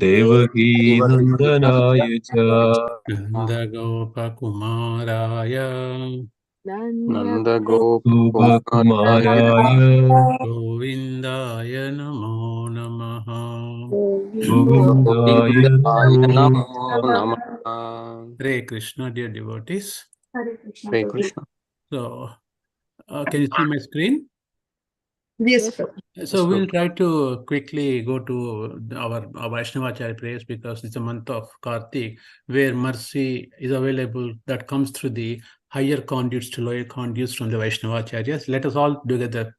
देवकी नंदनाय च नन्दगोपकुमाराय गोविन्दाय नमो नमः। Hare Krishna, dear devotees. Hare Krishna. So, can you see my screen? Yes, sir. So we'll try to quickly go to our Vaishnavacharya prayers, because it's a month of Kartik, where mercy is available that comes through the higher conduits to lower conduits from the Vaishnavacharyas. Let us all together.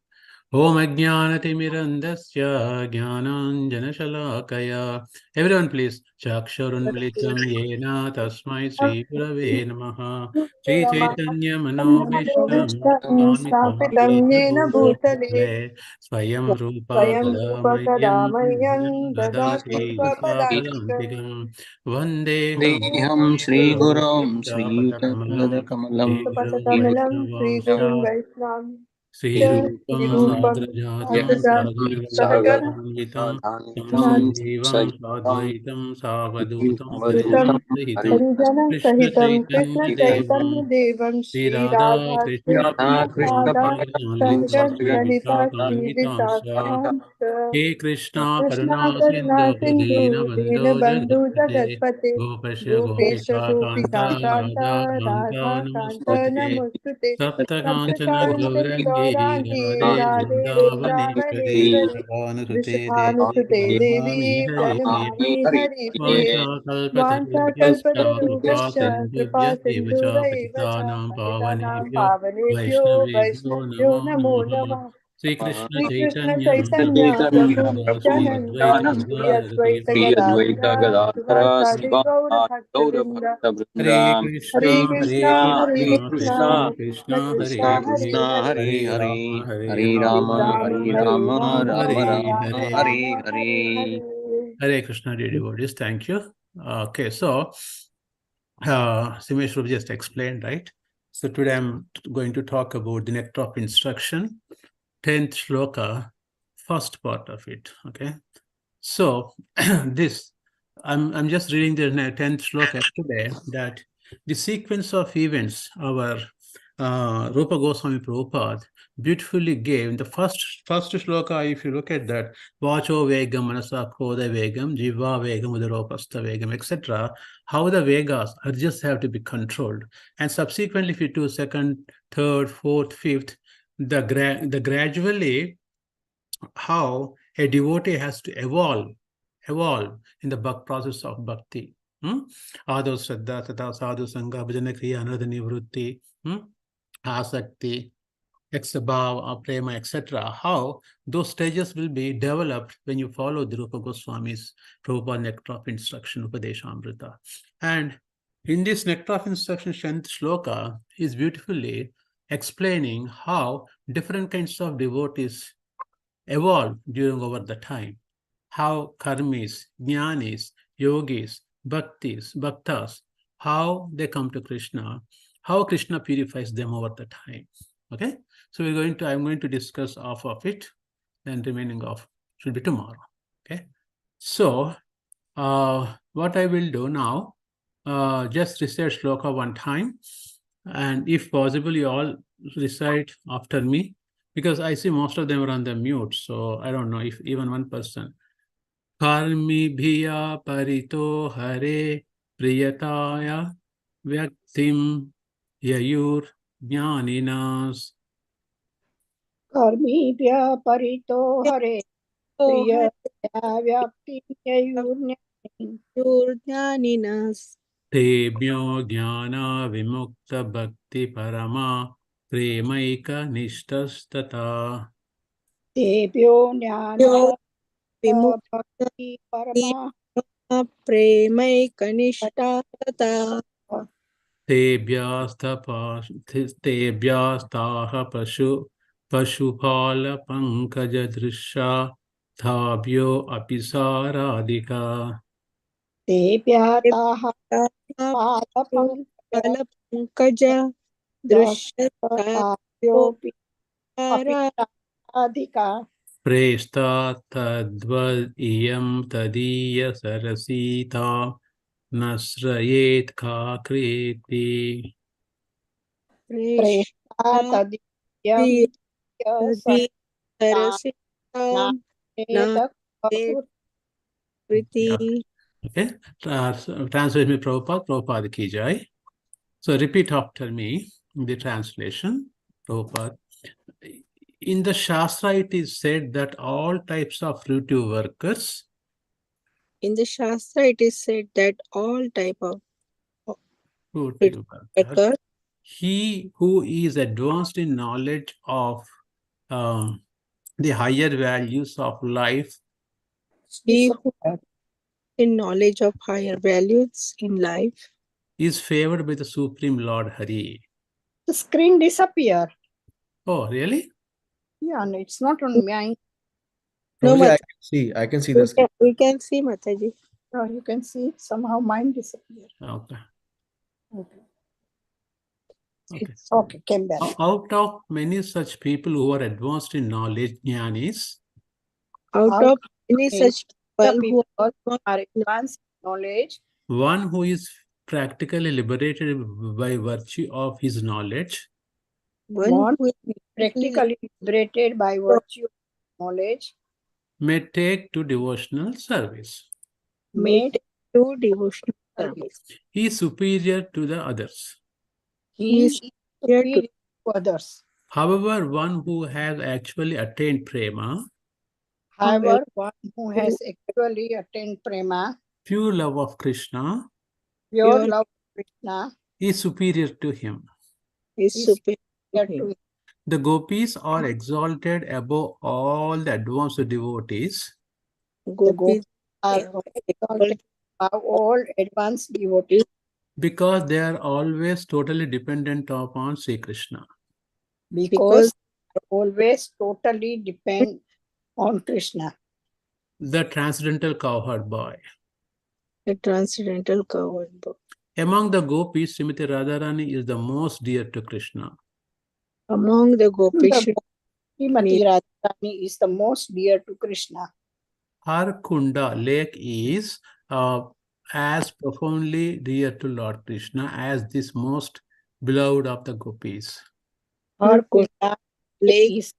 Om Ajnanatimirandasya Jnananjanashalakaya. Everyone please. Chakshurunmilitam yena tasmai Sri Gurave Namaha. Sri Chaitanya Manobishtam Swami Yena Bhutale Swayam Rupa Swayam Rupa Kadamahyam Kadamayan Dadati Dadati Swapadakam Swapadam Vandeham Deham Shri Gurum Shri Kamalam Kamalam Sapatakamelam Sri Gurun Vaishnava Vaishnam Sri Rupam Rupam Sagrajatam Sahaja Sahaja Saganam Tam Nam Jivam Sadvaitam Savadutam Dutam Harijana Sahitam Harijana Krishna Sahitam Krishna Chaitanya Chaitanya Devam Devam Sri Sri Radha Radha Krishna Radha Krishna Radha Lalita Sanga Sri Lalita Sri Visakham Visakhanta He Krishna Krishna Karuna Karuna Sindhu Dina Sindhu Dina Bandhu Bandhu Jagatpate Jagatpate Gopasya Gopesha Gopika Gopika Kanta Radha Kanta Kanta Radha Kanta Namostute Namostute Sapta Kanchana Saptakanchani Gaurangi Gaurangi Radhe Radhe Vrindavaneshwari Vrindavaneshwari Vrishabhanusute Vrishabhanusute Devi Devi Hari Priya Pranamami Hari Priye Vancha Vancha Kalpatarubhyascha Kripa Kalpatarubhyascha Kripa Sindhubhya Eva cha Sindhuraiva cha Patitanam Patitanam Pavanebhyo Pavanebhyo Vaishnavebhyo Vaishnavyo Namo Namo Namaha Namah Sri Krishna Sri Krishna Chaitanya Chaitanya Prabhu Prabhu Nityananda Sri Nityananda Advaita Sri Gadadhara Advaita Sivasadi Gadadhara Sivasadi Gaura Gaura Bhaktavinda Bhakta Hare Vrindam Hare Krishna, Hare Krishna Hare Krishna, Krishna Krishna Krishna Krishna Krishna, Krishna Hare Krishna Hare Hare, Krishna Hare Hare Hare Hare Rama, Hare Hare Hare Rama, Rama Rama Hare Rama Hare Rama Rama, Rama Rama Hare Rama Rama Hare. Hare Rama Hare Hare. Hare. Hare Krishna, dear devotees, thank you. Okay, so Simesh Rup just explained, right? So today I'm going to talk about the nectar of instruction, 10th shloka, first part of it. Okay, so this I'm just reading the 10th shloka today, that the sequence of events our Rupa Goswami Prabhupada beautifully gave in the first shloka. If you look at that, Vacho Vegam, Manasa Koda Vegam, Jiva Vegam, Udaropasta Vegam, etc., how the Vegas are just have to be controlled. And subsequently, if you do second, third, fourth, fifth, the gradually how a devotee has to evolve in the process of bhakti. Ado Shraddha, Tata Sadhu Sangha, Bhajana Kriya, Anurada Nivrutti, Asakti, Exabhav, Prema, etc. How those stages will be developed when you follow the Rupa Goswami's Prabhupada Nectar of Instruction, Upadeshamrita. And in this Nectar of Instruction, Shant Shloka is beautifully explaining how different kinds of devotees evolve during over the time. How karmis, jnanis, yogis, bhaktas, how they come to Krishna, how Krishna purifies them over the time. Okay, so I'm going to discuss half of it, then remaining of should be tomorrow. Okay, so what I will do now, just recite shloka one time, and if possible, you all recite after me, because I see most of them are on the mute, so I don't know if even one person. Karmibhya parito hare priyataya vyaktim yayur jnaninas. Karmibhya parito hare priya vyakti yurjnaninas Tebhyo jnana vimukta bhakti parama premaika nishtastata. Tebhyo jnana bhakti parama प्रेमैकनिष्ठा तथा तेभ्यस्ताः पशुपालपङ्कजदृशा धाभ्यो अपि साराधिका. तेभ्यः फलपङ्कज दृश्यताभ्योऽपि Adhika Preshta tadvad iyam tadiya sarasita nasrayet ka kriti. Preshta Tadiyam Tadi Na Sarasitam Etak Yeah. Priti. Okay. Translate me, Prabhupada ki jai. So repeat after me the translation, Prabhupada. In the Shastra, it is said that all types of fruitive workers, In the Shastra, it is said that all type of fruitive workers, worker, he who is advanced in knowledge of the higher values of life he who in knowledge of higher values in life, is favored by the Supreme Lord Hari. The screen disappear. Oh, really? Yeah, no, it's not on mine. No, Prabhuji, Mataji. I can see the screen. We can see Mataji. You can see it. Somehow mine disappeared. Okay. Okay. Okay. Okay, came back. Out of many such people who are advanced in knowledge, jnanis, Out of any such The people who people are advanced knowledge. one who is practically liberated by virtue of his knowledge one who is Practically liberated by virtue of knowledge may take to devotional service. made to devotional service. He is superior to the others. He is here superior to others. However, one who has actually attained prema, However, one who has actually attained prema, pure love of Krishna, pure Pure love of Krishna, is superior to him. is is superior superior to him. to him. The gopis are exalted above all the advanced devotees The Gopis are exalted above all advanced devotees because they are always totally dependent upon Sri Krishna. because they always totally depend on Krishna. The transcendental cowherd boy. the transcendental covered book. Among the gopis, Srimati Radharani is the most dear to Krishna. Among the Gopis, Srimati Radharani is the most dear to Krishna. Her Kunda lake is as profoundly dear to Lord Krishna as this most beloved of the gopis. Her Kunda lake is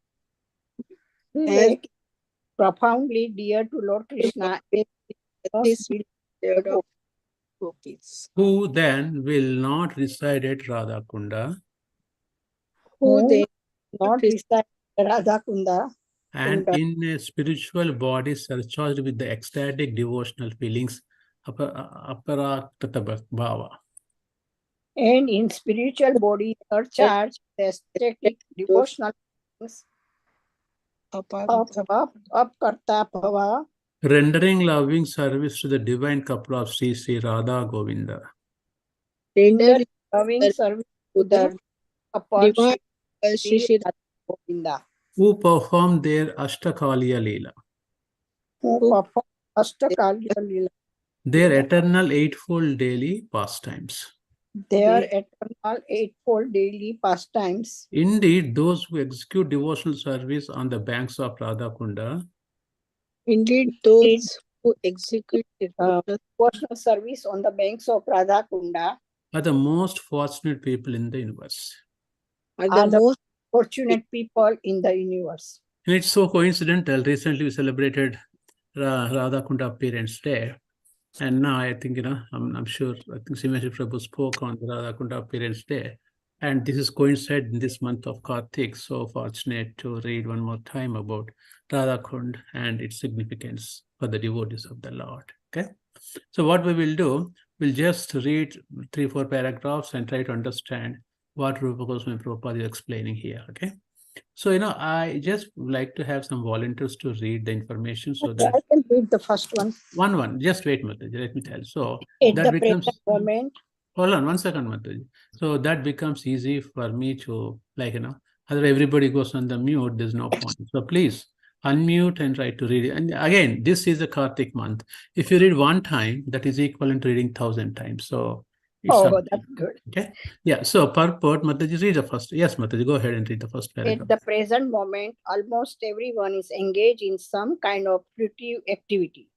profoundly dear to Lord Krishna. It is most beloved of Gopis. Who then will not reside at Radha Kunda Who they not reside Radha Kunda and in a spiritual body surcharged with the ecstatic devotional feelings aparatata bhava. and in spiritual body are charged with aesthetic devotional things up karta bhava, Rendering loving service to the divine couple of Sri Sri Radha Govinda. render loving service to the couple divine Sri Shri Radha Govinda, Who perform their Ashtakaliya Leela, who perform Ashtakalya Leela, their eternal eightfold daily pastimes. their eternal eightfold daily pastimes. Indeed, those who execute devotional service on the banks of Radha Kunda Indeed, those who execute devotional service on the banks of Radha Kunda are the most fortunate people in the universe. are are the the most fortunate people in the universe. And it's so coincidental. Recently, we celebrated Radha Kunda Parents' Day. And now I think, I'm sure, I think Simesh Prabhu spoke on the Radha Kunda Parents' Day. And this is coincide in this month of Kartik. So fortunate to read one more time about Radha Kund and its significance for the devotees of the Lord. Okay. So what we will do, we'll just read 3-4 paragraphs and try to understand what Rupa Goswami Prabhupada is explaining here. Okay. So, I just like to have some volunteers to read the information so that I can read the first one. One, just wait, Mataji, let me tell. So At that the becomes, present moment, hold on 1 second, Mataji. So that becomes easy for me to, otherwise everybody goes on the mute, there's no point. So please unmute and try to read it. And again, this is a Kartik month. If you read one time, that is equivalent to reading 1,000 times. So Oh, that's good. Okay. Yeah. So purport, Mataji, read the first. Yes, Mataji, go ahead and read the first paragraph. At the present moment, almost everyone is engaged in some kind of fruitive activity.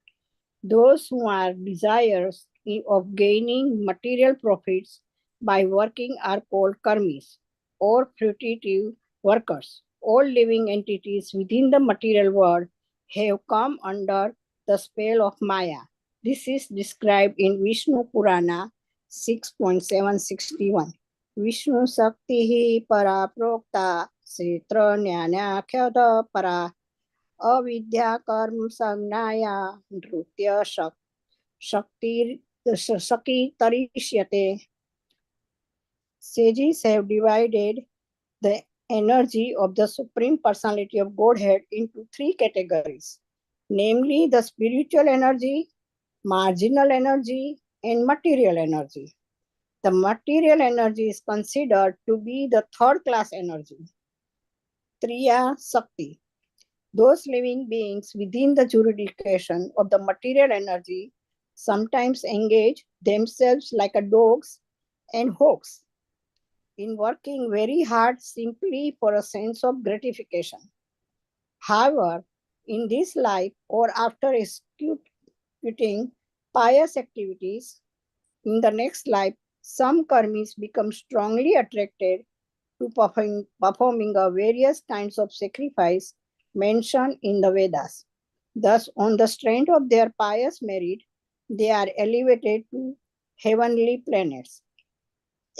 Those who are desirous of gaining material profits by working are called karmis or fruitive workers. All living entities within the material world have come under the spell of Maya. This is described in Vishnu Purana 6.761. Vishnu Sakti Para Prokta Sitra Nyanakhya Para अविद्या कर्म संज्ञाया नृत्य शक्ति सकी तरिष्यते. Sages have divided the energy of the Supreme Personality of Godhead into three categories, namely the spiritual energy, marginal energy, and material energy. The material energy is considered to be the third class energy, Triya Sakti. Those living beings within the jurisdiction of the material energy sometimes engage themselves like a dogs and hawks in working very hard simply for a sense of gratification. However, in this life or after executing pious activities, in the next life, some karmis become strongly attracted to performing various kinds of sacrifice mentioned in the Vedas. Thus, on the strength of their pious merit, they are elevated to heavenly planets.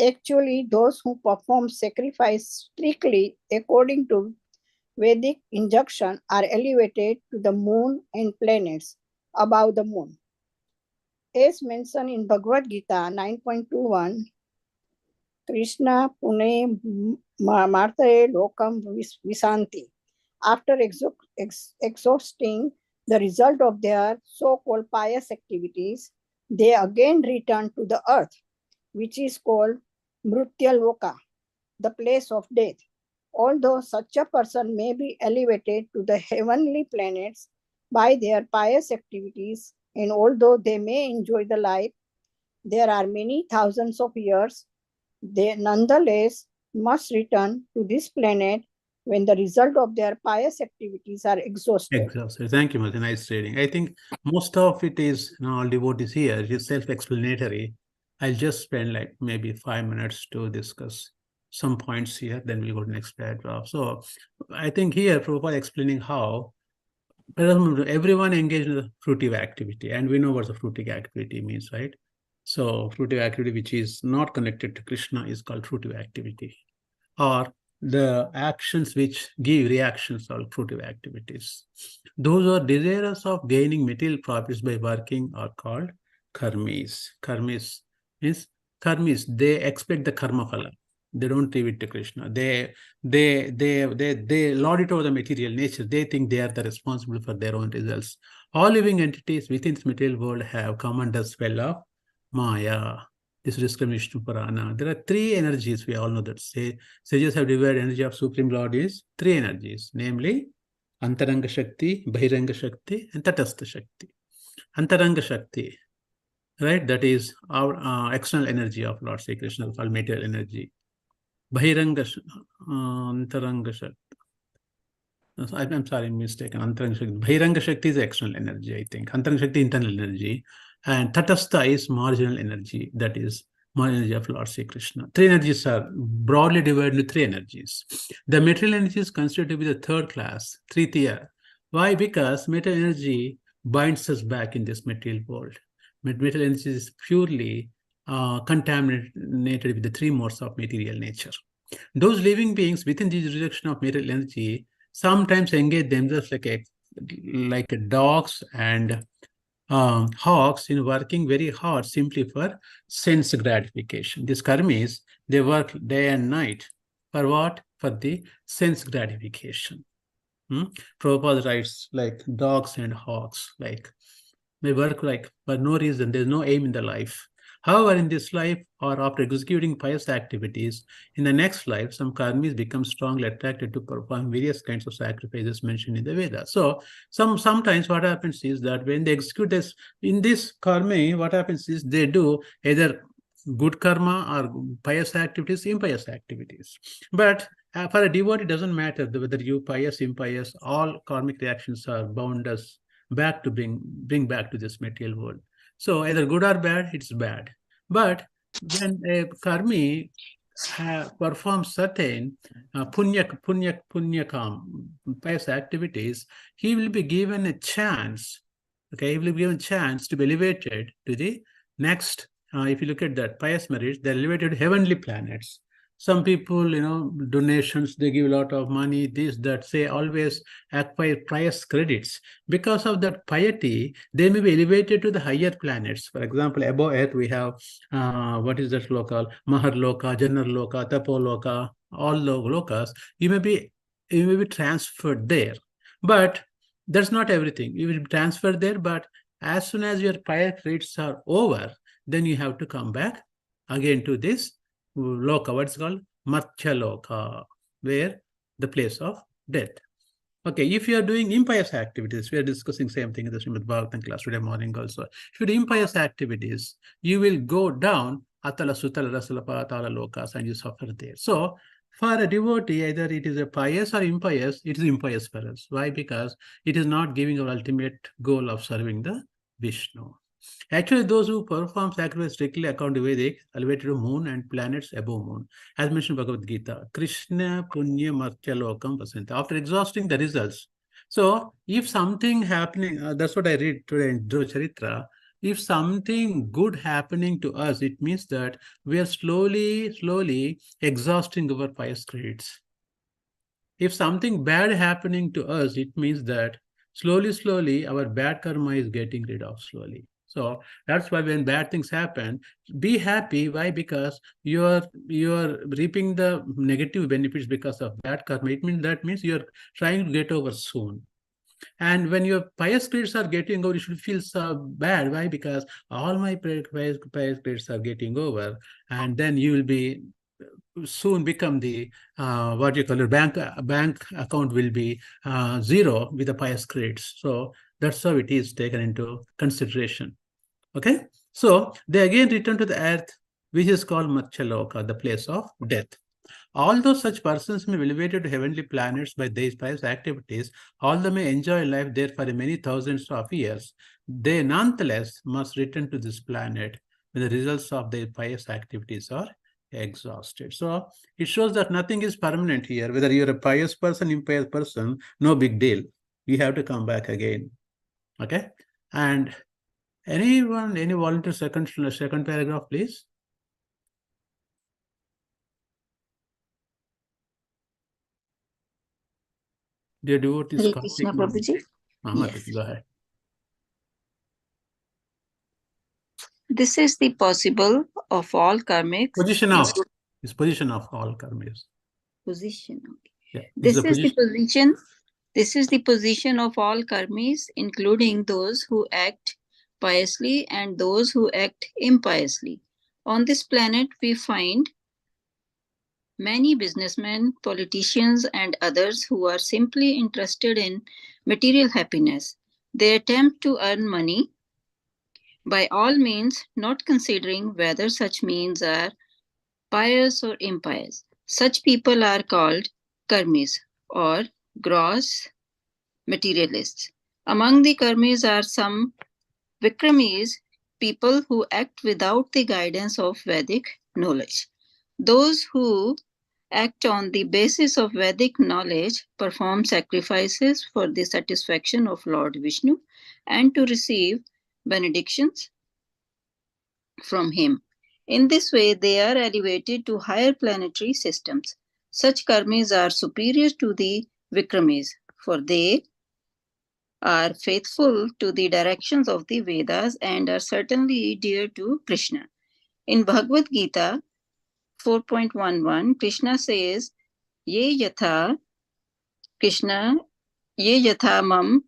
Actually, those who perform sacrifice strictly according to Vedic injunction are elevated to the moon and planets above the moon. As mentioned in Bhagavad Gita 9.21, Krishna Pune Martare Lokam Visanti. After exhausting the result of their so-called pious activities, they again return to the earth, which is called Mrutyaloka, the place of death. Although such a person may be elevated to the heavenly planets by their pious activities, and although they may enjoy the life, there are many thousands of years, they nonetheless must return to this planet when the result of their pious activities are exhausted. Exhausted. Thank you, Mataji. Nice reading. I think most of it is, all devotees here, it is self-explanatory. I'll just spend like maybe 5 minutes to discuss some points here, then we'll go to the next paragraph. So I think here, Prabhupada explaining how everyone engaged in the fruitive activity, and we know what the fruitive activity means, right? So fruitive activity which is not connected to Krishna is called fruitive activity, or the actions which give reactions are fruitive activities. Those who are desirous of gaining material profits by working are called karmis. Karmis means they expect the karma phala. They don't leave it to Krishna. They lord it over the material nature. They think they are the responsible for their own results. All living entities within this material world have come under spell of Maya. This is described in Vishnu Purana. There are three energies. We all know that. Sages have divided energy of Supreme Lord is three energies, namely Antaranga Shakti, Bahiranga Shakti, and Tatastha Shakti. Antaranga Shakti, right? That is our external energy of Lord Sri Krishna, called material energy. Bahiranga Antaranga Shakti. I'm sorry, I'm mistaken. Antaranga Shakti. Bahiranga Shakti is external energy, I think. Antaranga Shakti, internal energy. And Tatastha is marginal energy. That is marginal energy of Lord Sri Krishna. Three energies are broadly divided into three energies. The material energy is considered to be the third class, Tritiya. Why? Because material energy binds us back in this material world. Material energy is purely contaminated with the three modes of material nature. Those living beings within the jurisdiction of material energy sometimes engage themselves like dogs and hawks in working very hard simply for sense gratification. These karmis, they work day and night. For what? For the sense gratification. Prabhupada writes like dogs and hawks, like they work like for no reason. There's no aim in the life. However, in this life or after executing pious activities, in the next life, some karmis become strongly attracted to perform various kinds of sacrifices mentioned in the Vedas. So sometimes what happens is that when they execute this, in this karma, what happens is they do either good karma or pious activities, impious activities. But for a devotee, it doesn't matter whether you pious, impious, all karmic reactions are bound us back to bring back to this material world. So either good or bad, it's bad. But when a karmi performs certain punyakam, pious activities, he will be given a chance. Okay, he will be given a chance to be elevated to the next. If you look at that pious merit, they're elevated to heavenly planets. Some people, donations, they give a lot of money, this, that, say always acquire pious credits. Because of that piety, they may be elevated to the higher planets. For example, above Earth, we have, what is that loka? Mahar Loka, Jannar Loka, Tapo Loka, all the lokas. You may be transferred there. But that's not everything. You will be transferred there, but as soon as your prior credits are over, then you have to come back again to this loka, what's called Matya Loka, where the place of death. Okay, if you are doing impious activities, we are discussing same thing in the Srimad Bhagavatam class today morning also. If you do impious activities, you will go down Atala Sutala Rasala Patala Lokas and you suffer there. So for a devotee, either it is a pious or impious, it is impious for us. Why? Because it is not giving our ultimate goal of serving the Vishnu. Actually, those who perform sacrifice strictly according to Vedic, elevated to moon and planets above moon. As mentioned in Bhagavad Gita, Krishna Punya Martya Lokam Pasanta. After exhausting the results. So, if something happening, that's what I read today in Dhruva Charitra. If something good happening to us, it means that we are slowly exhausting our pious credits. If something bad happening to us, it means that slowly our bad karma is getting rid of slowly. So that's why when bad things happen, be happy. Why? Because you're reaping the negative benefits because of bad karma. That means you're trying to get over soon. And when your pious credits are getting over, you should feel so bad. Why? Because all my pious credits are getting over, and then you will be soon become the what you call your bank account will be zero with the pious credits. So that's how it is taken into consideration. Okay, so they again return to the earth, which is called Matchaloka, the place of death. Although such persons may be elevated to heavenly planets by these pious activities, although may enjoy life there for many thousands of years, they nonetheless must return to this planet when the results of their pious activities are exhausted. So it shows that nothing is permanent here. Whether you're a pious person, impious person, no big deal. You have to come back again. Okay. And any volunteer second paragraph, please. Dear devotees, Hare Krishna, Prabhuji. Yes. Go ahead. This is the possible of all karmics. Position of all karmas. Position. Yeah. This is the position of all karmis, including those who act piously and those who act impiously. On this planet, we find many businessmen, politicians, and others who are simply interested in material happiness. They attempt to earn money by all means, not considering whether such means are pious or impious. Such people are called karmis or gross materialists. Among the karmis are some vikramis, people who act without the guidance of Vedic knowledge. Those who act on the basis of Vedic knowledge perform sacrifices for the satisfaction of Lord Vishnu and to receive benedictions from him. In this way, they are elevated to higher planetary systems. Such karmis are superior to the vikramis, for they are faithful to the directions of the Vedas and are certainly dear to Krishna. In Bhagavad Gita 4.11, Krishna says, Ye yatha Krishna, ye yatha mam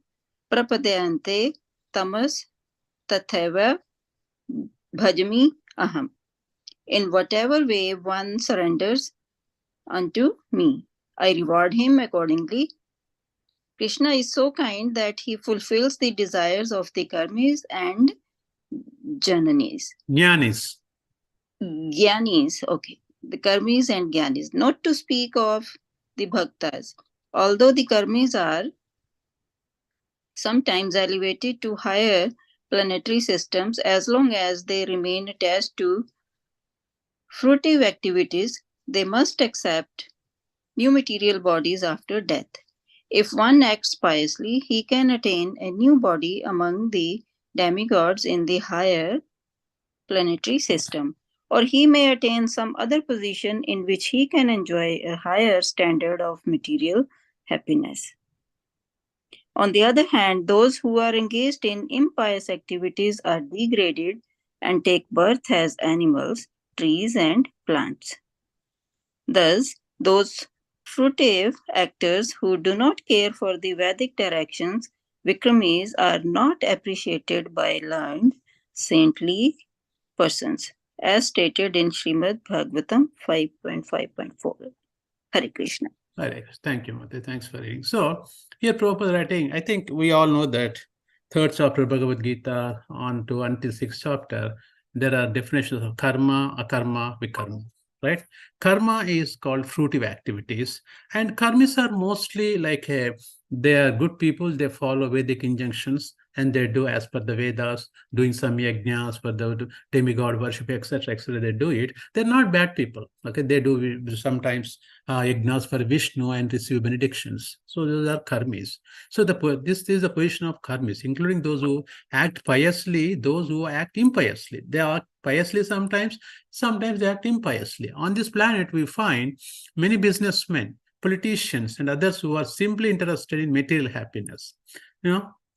prapadayante tamas tatheva bhajami aham. In whatever way one surrenders unto me, I reward him accordingly. Krishna is so kind that he fulfills the desires of the karmis and jnanis. Gyanis, okay, the karmis and Gyanis, not to speak of the bhaktas. Although the karmis are sometimes elevated to higher planetary systems, as long as they remain attached to fruitive activities, they must accept new material bodies after death. If one acts piously, he can attain a new body among the demigods in the higher planetary system, or he may attain some other position in which he can enjoy a higher standard of material happiness. On the other hand, those who are engaged in impious activities are degraded and take birth as animals, trees, and plants. Thus, those fruitive actors who do not care for the Vedic directions, Vikramis, are not appreciated by learned, saintly persons, as stated in Srimad Bhagavatam 5.5.4. Hare Krishna. Hare Krishna. Thank you, Mate. Thanks for reading. So, here Prabhupada writing, I think we all know that third chapter of Bhagavad Gita on to until sixth chapter, there are definitions of karma, akarma, vikarma, right? Karma is called fruitive activities, and karmis are mostly like they are good people, they follow Vedic injunctions, and they do as per the Vedas, doing some yajnas for the demigod worship, etc., etc. They do it. They're not bad people. Okay, they do sometimes yajnas for Vishnu and receive benedictions. So those are karmis. So this is the position of karmis, including those who act piously, those who act impiously. They act piously sometimes they act impiously. On this planet, we find many businessmen, politicians, and others who are simply interested in material happiness.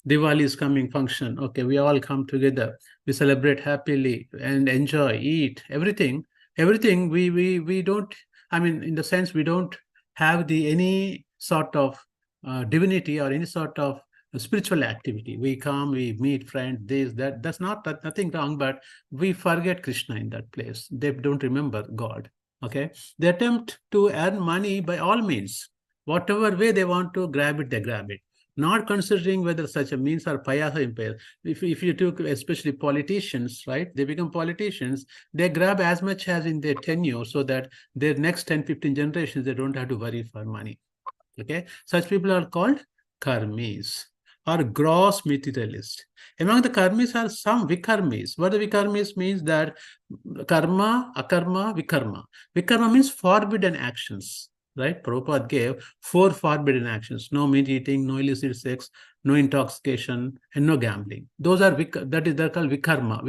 Diwali is coming function. Okay, we all come together. We celebrate happily and enjoy, eat, everything. Everything we don't. I mean, in the sense we don't have any sort of divinity or any sort of spiritual activity. We come, we meet friends, this, that. That's nothing wrong, but we forget Krishna in that place. They don't remember God. Okay, they attempt to earn money by all means. Whatever way they want to grab it, they grab it. Not considering whether such a means are pious or impious. If you took especially politicians, right, they become politicians, they grab as much as in their tenure so that their next 10, 15 generations, they don't have to worry for money. Okay, such people are called karmis or gross materialists. Among the karmis are some vikarmis. What the vikarmis means that karma, akarma, vikarma. Vikarma means forbidden actions. Right? Prabhupada gave 4 forbidden actions: no meat eating, no illicit sex, no intoxication, and no gambling. Those are they're called vikarma.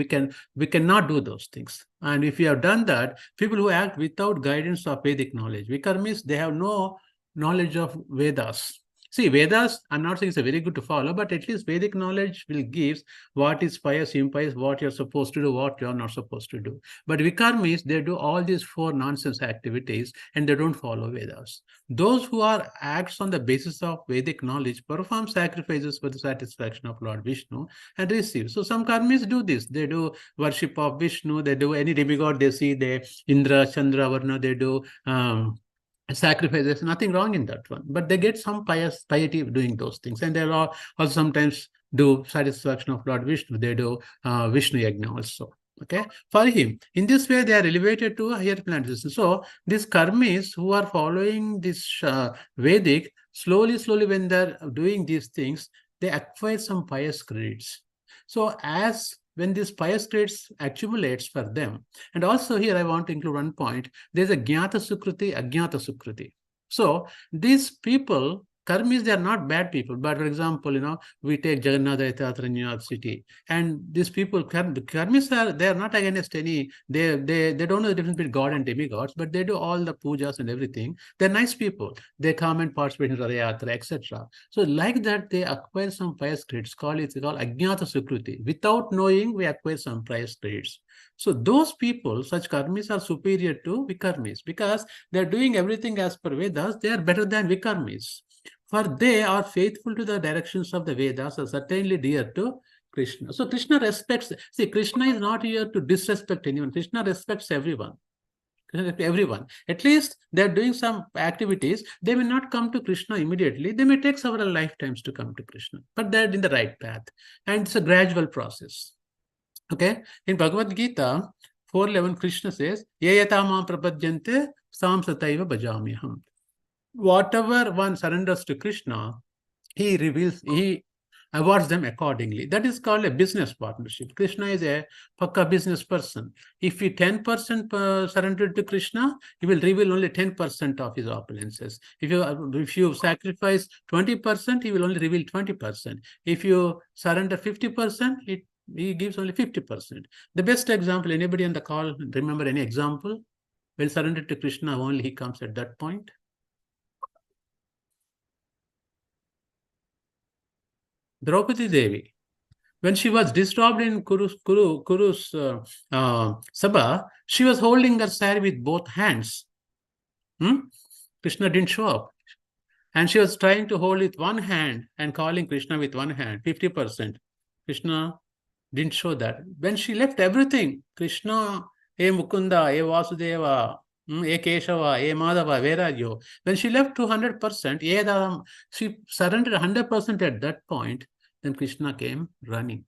We cannot do those things. And if we have done that, people who act without guidance of Vedic knowledge, vikarmis, they have no knowledge of Vedas. See, Vedas, I'm not saying it's a very good to follow, but at least Vedic knowledge will give what is pious, impious, what you're supposed to do, what you're not supposed to do. But vikarmis, they do all these 4 nonsense activities and they don't follow Vedas. Those who are acts on the basis of Vedic knowledge perform sacrifices for the satisfaction of Lord Vishnu and receive. So some karmis do this. They do worship of Vishnu, they do any demigod they see, they Indra, Chandra, Varna, they do sacrifice. There's nothing wrong in that one, but they get some piety doing those things, and they'll also sometimes do satisfaction of Lord Vishnu. They do Vishnu yajna also. Okay, for him, in this way they are elevated to a higher planet. So these karmis who are following this Vedic, slowly when they're doing these things, they acquire some pious credits. So when these pious credits accumulates for them, and also here I want to include one point, there's a Jnata Sukruti, Ajnata Sukruti. So these people, karmis, they are not bad people, but for example, we take Jagannath Teatra in New York City, and these people, karmis they are not against any, they don't know the difference between God and demigods, but they do all the pujas and everything. They're nice people. They come and participate in Radha etc. So like that, they acquire some pious credits. It's called Ajnata Sukruti. Without knowing, we acquire some pious credits. So those people, such karmis, are superior to vikarmis because they're doing everything as per Vedas. They are better than vikarmis. For they are faithful to the directions of the Vedas, are certainly dear to Krishna. So Krishna respects, see, Krishna is not here to disrespect anyone. Krishna respects everyone. Everyone. At least they're doing some activities. They may not come to Krishna immediately. They may take several lifetimes to come to Krishna, but they're in the right path. And it's a gradual process. Okay. In Bhagavad Gita 4:11, Krishna says, Ye yata mam prapadyante sam sataiva bhajamyaham. Whatever one surrenders to Krishna, he reveals, he awards them accordingly. That is called a business partnership. Krishna is a pakka business person. If he 10% surrendered to Krishna, he will reveal only 10% of his opulences. If you sacrifice 20%, he will only reveal 20%. If you surrender 50%, he gives only 50%. The best example, anybody on the call remember any example? Well, surrendered to Krishna, only he comes at that point. Draupadi Devi, when she was disrobed in Kuru's Sabha, she was holding her saree with both hands. Krishna didn't show up. And she was trying to hold with one hand and calling Krishna with one hand, 50%. Krishna didn't show that. When she left everything, Krishna, E Mukunda, E Vasudeva, E Keshava, E Madhava, where are you? When she left to 100%, she surrendered 100% at that point, then Krishna came running.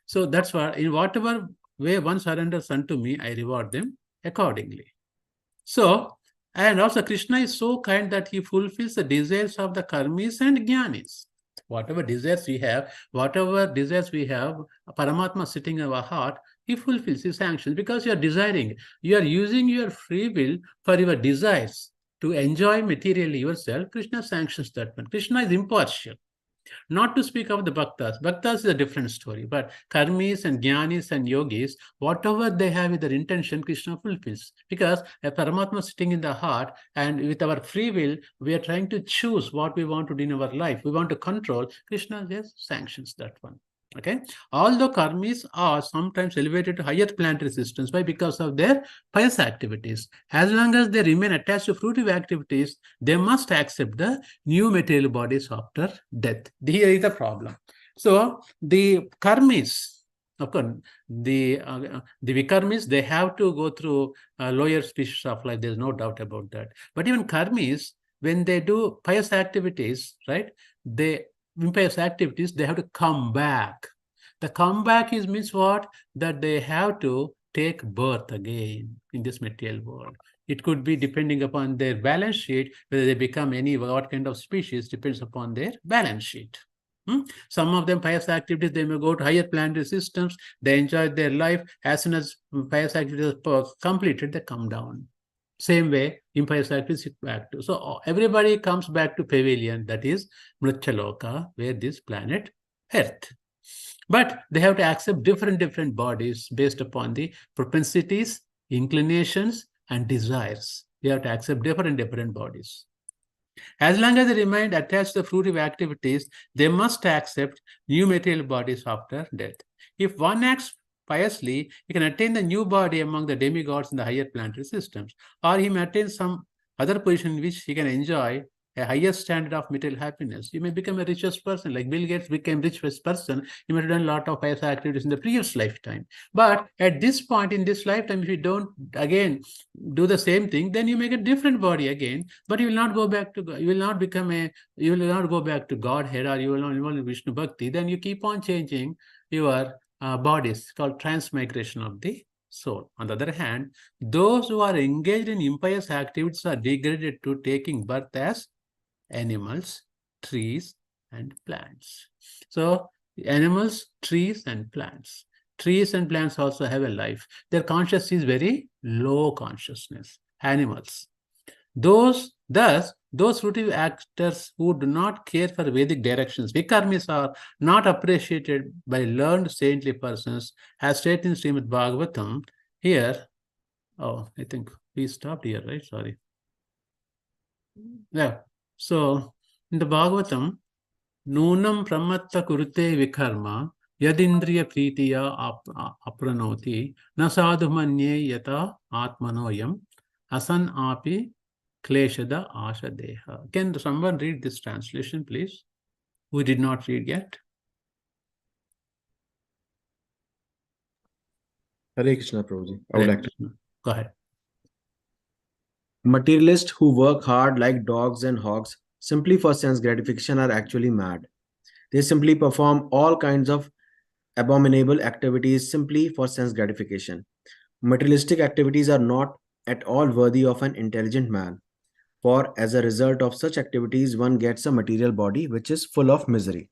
So that's why in whatever way one surrenders unto me, I reward them accordingly. So, and also Krishna is so kind that he fulfills the desires of the karmis and jnanis. Whatever desires we have, Paramatma sitting in our heart, he fulfills, he sanctions, because you are desiring, you are using your free will for your desires to enjoy materially yourself. Krishna sanctions that one. Krishna is impartial. Not to speak of the bhaktas. Bhaktas is a different story, but karmis and jnanis and yogis, whatever they have with their intention, Krishna fulfills. Because a Paramatma sitting in the heart, and with our free will, we are trying to choose what we want to do in our life. We want to control. Krishna just sanctions that one. Okay, although karmis are sometimes elevated to higher planetary systems, why? Because of their pious activities. As long as they remain attached to fruitive activities, they must accept the new material bodies after death. Here is the problem. So the karmis, of course, the vikarmis, they have to go through lower species of life. There's no doubt about that. But even karmis, when they do pious activities, right? Impious activities, they have to come back. The comeback means what? That they have to take birth again in this material world. It could be depending upon their balance sheet, whether they become what kind of species depends upon their balance sheet. Some of them pious activities, they may go to higher planetary systems, they enjoy their life. As soon as pious activities are completed, they come down. Same way, impious activities back to. So everybody comes back to pavilion, that is Mrityaloka, where this planet Earth. But they have to accept different bodies based upon the propensities, inclinations, and desires. They have to accept different bodies. As long as they remain attached to the fruitive activities, they must accept new material bodies after death. If one acts piously, he can attain the new body among the demigods in the higher planetary systems, or he may attain some other position in which he can enjoy a higher standard of material happiness. You may become a richest person, like Bill Gates became richest person. He might have done a lot of pious activities in the previous lifetime. But at this point in this lifetime, if you don't again do the same thing, then you make a different body again. But you will not go back to, you will not go back to Godhead, or you will not involve in Vishnu Bhakti. Then you keep on changing your bodies, called transmigration of the soul. On the other hand, those who are engaged in impious activities are degraded to taking birth as animals, trees, and plants. So animals, trees, and plants. Trees and plants also have a life. Their consciousness is very low consciousness. Animals. Thus, those fruitive actors who do not care for Vedic directions, vikarmis, are not appreciated by learned saintly persons, as stated in Srimad Bhagavatam. Here, I think we stopped here, right? Sorry. Yeah. So, in the Bhagavatam, Nunam pramatta kurute vikarma yadindriya pritiya apranoti nasadu manye yata atmanoyam asan api kleshada asha deha. Can someone read this translation, please? We did not read yet. Hare Krishna, Prabhuji. I would like to. Go ahead. Materialists who work hard like dogs and hogs simply for sense gratification are actually mad. They simply perform all kinds of abominable activities simply for sense gratification. Materialistic activities are not at all worthy of an intelligent man, for as a result of such activities, one gets a material body which is full of misery.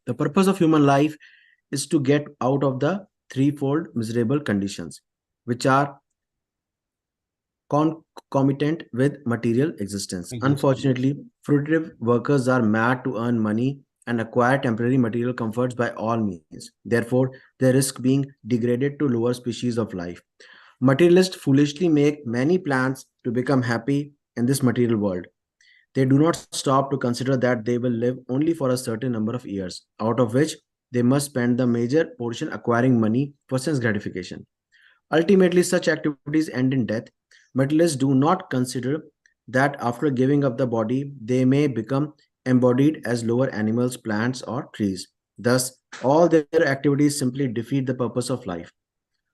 The purpose of human life is to get out of the threefold miserable conditions, which are concomitant with material existence. Unfortunately, fruitive workers are mad to earn money and acquire temporary material comforts by all means. Therefore, they risk being degraded to lower species of life. Materialists foolishly make many plans to become happy in this material world. They do not stop to consider that they will live only for a certain number of years, out of which they must spend the major portion acquiring money for sense gratification. Ultimately, such activities end in death. Materialists do not consider that after giving up the body, they may become embodied as lower animals, plants, or trees. Thus, all their activities simply defeat the purpose of life.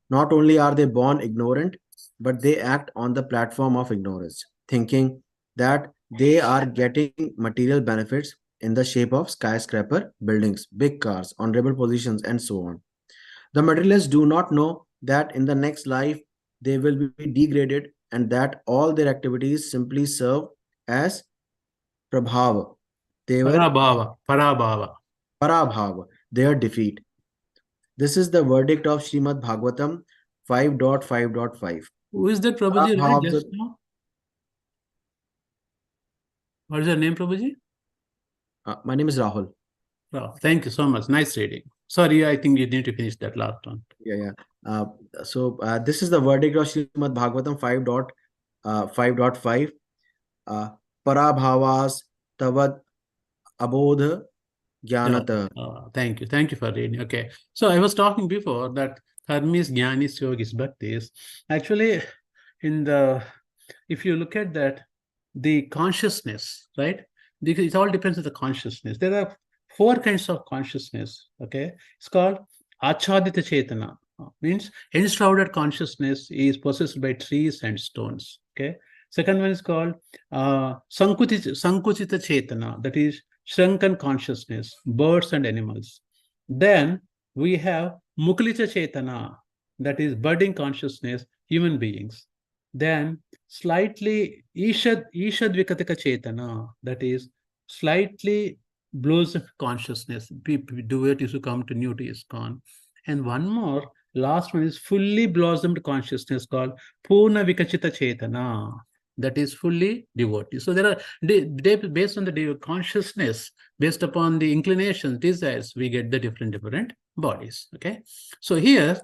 Not only are they born ignorant, but they act on the platform of ignorance, thinking that they are getting material benefits in the shape of skyscraper buildings, big cars, honorable positions, and so on. The materialists do not know that in the next life they will be degraded and that all their activities simply serve as prabhava. They were parabhava, their defeat. This is the verdict of Srimad Bhagavatam 5.5.5. Who is that, Prabhuji, right, just now? What is your name, Prabhuji? My name is Rahul. Oh, thank you so much. Nice reading. Sorry, I think you need to finish that last one. Yeah. So this is the verdict of Srimad Bhagavatam 5.5. Parabhavas tavad abodha jnanata. Thank you. Thank you for reading. Okay. So I was talking before that Karmis, Jnanis, Yogis, Bhaktis. Actually, if you look at that, the consciousness, right? It all depends on the consciousness. There are 4 kinds of consciousness. Okay. It's called Achadita Chetana. Means enshrouded consciousness is possessed by trees and stones. Okay. Second one is called Sankuchita Chetana, that is shrunken consciousness, birds and animals. Then we have Mukulita Chetana, that is budding consciousness, human beings. Then slightly Ishadvikataka Chetana, that is slightly blossomed consciousness. People do it used to come to new to ISKCON. And one more, last one is fully blossomed consciousness called Purna Vikachita Chetana, that is fully devotee. So there are, based on the consciousness, based upon the inclinations, desires, we get the different bodies. Okay. So here,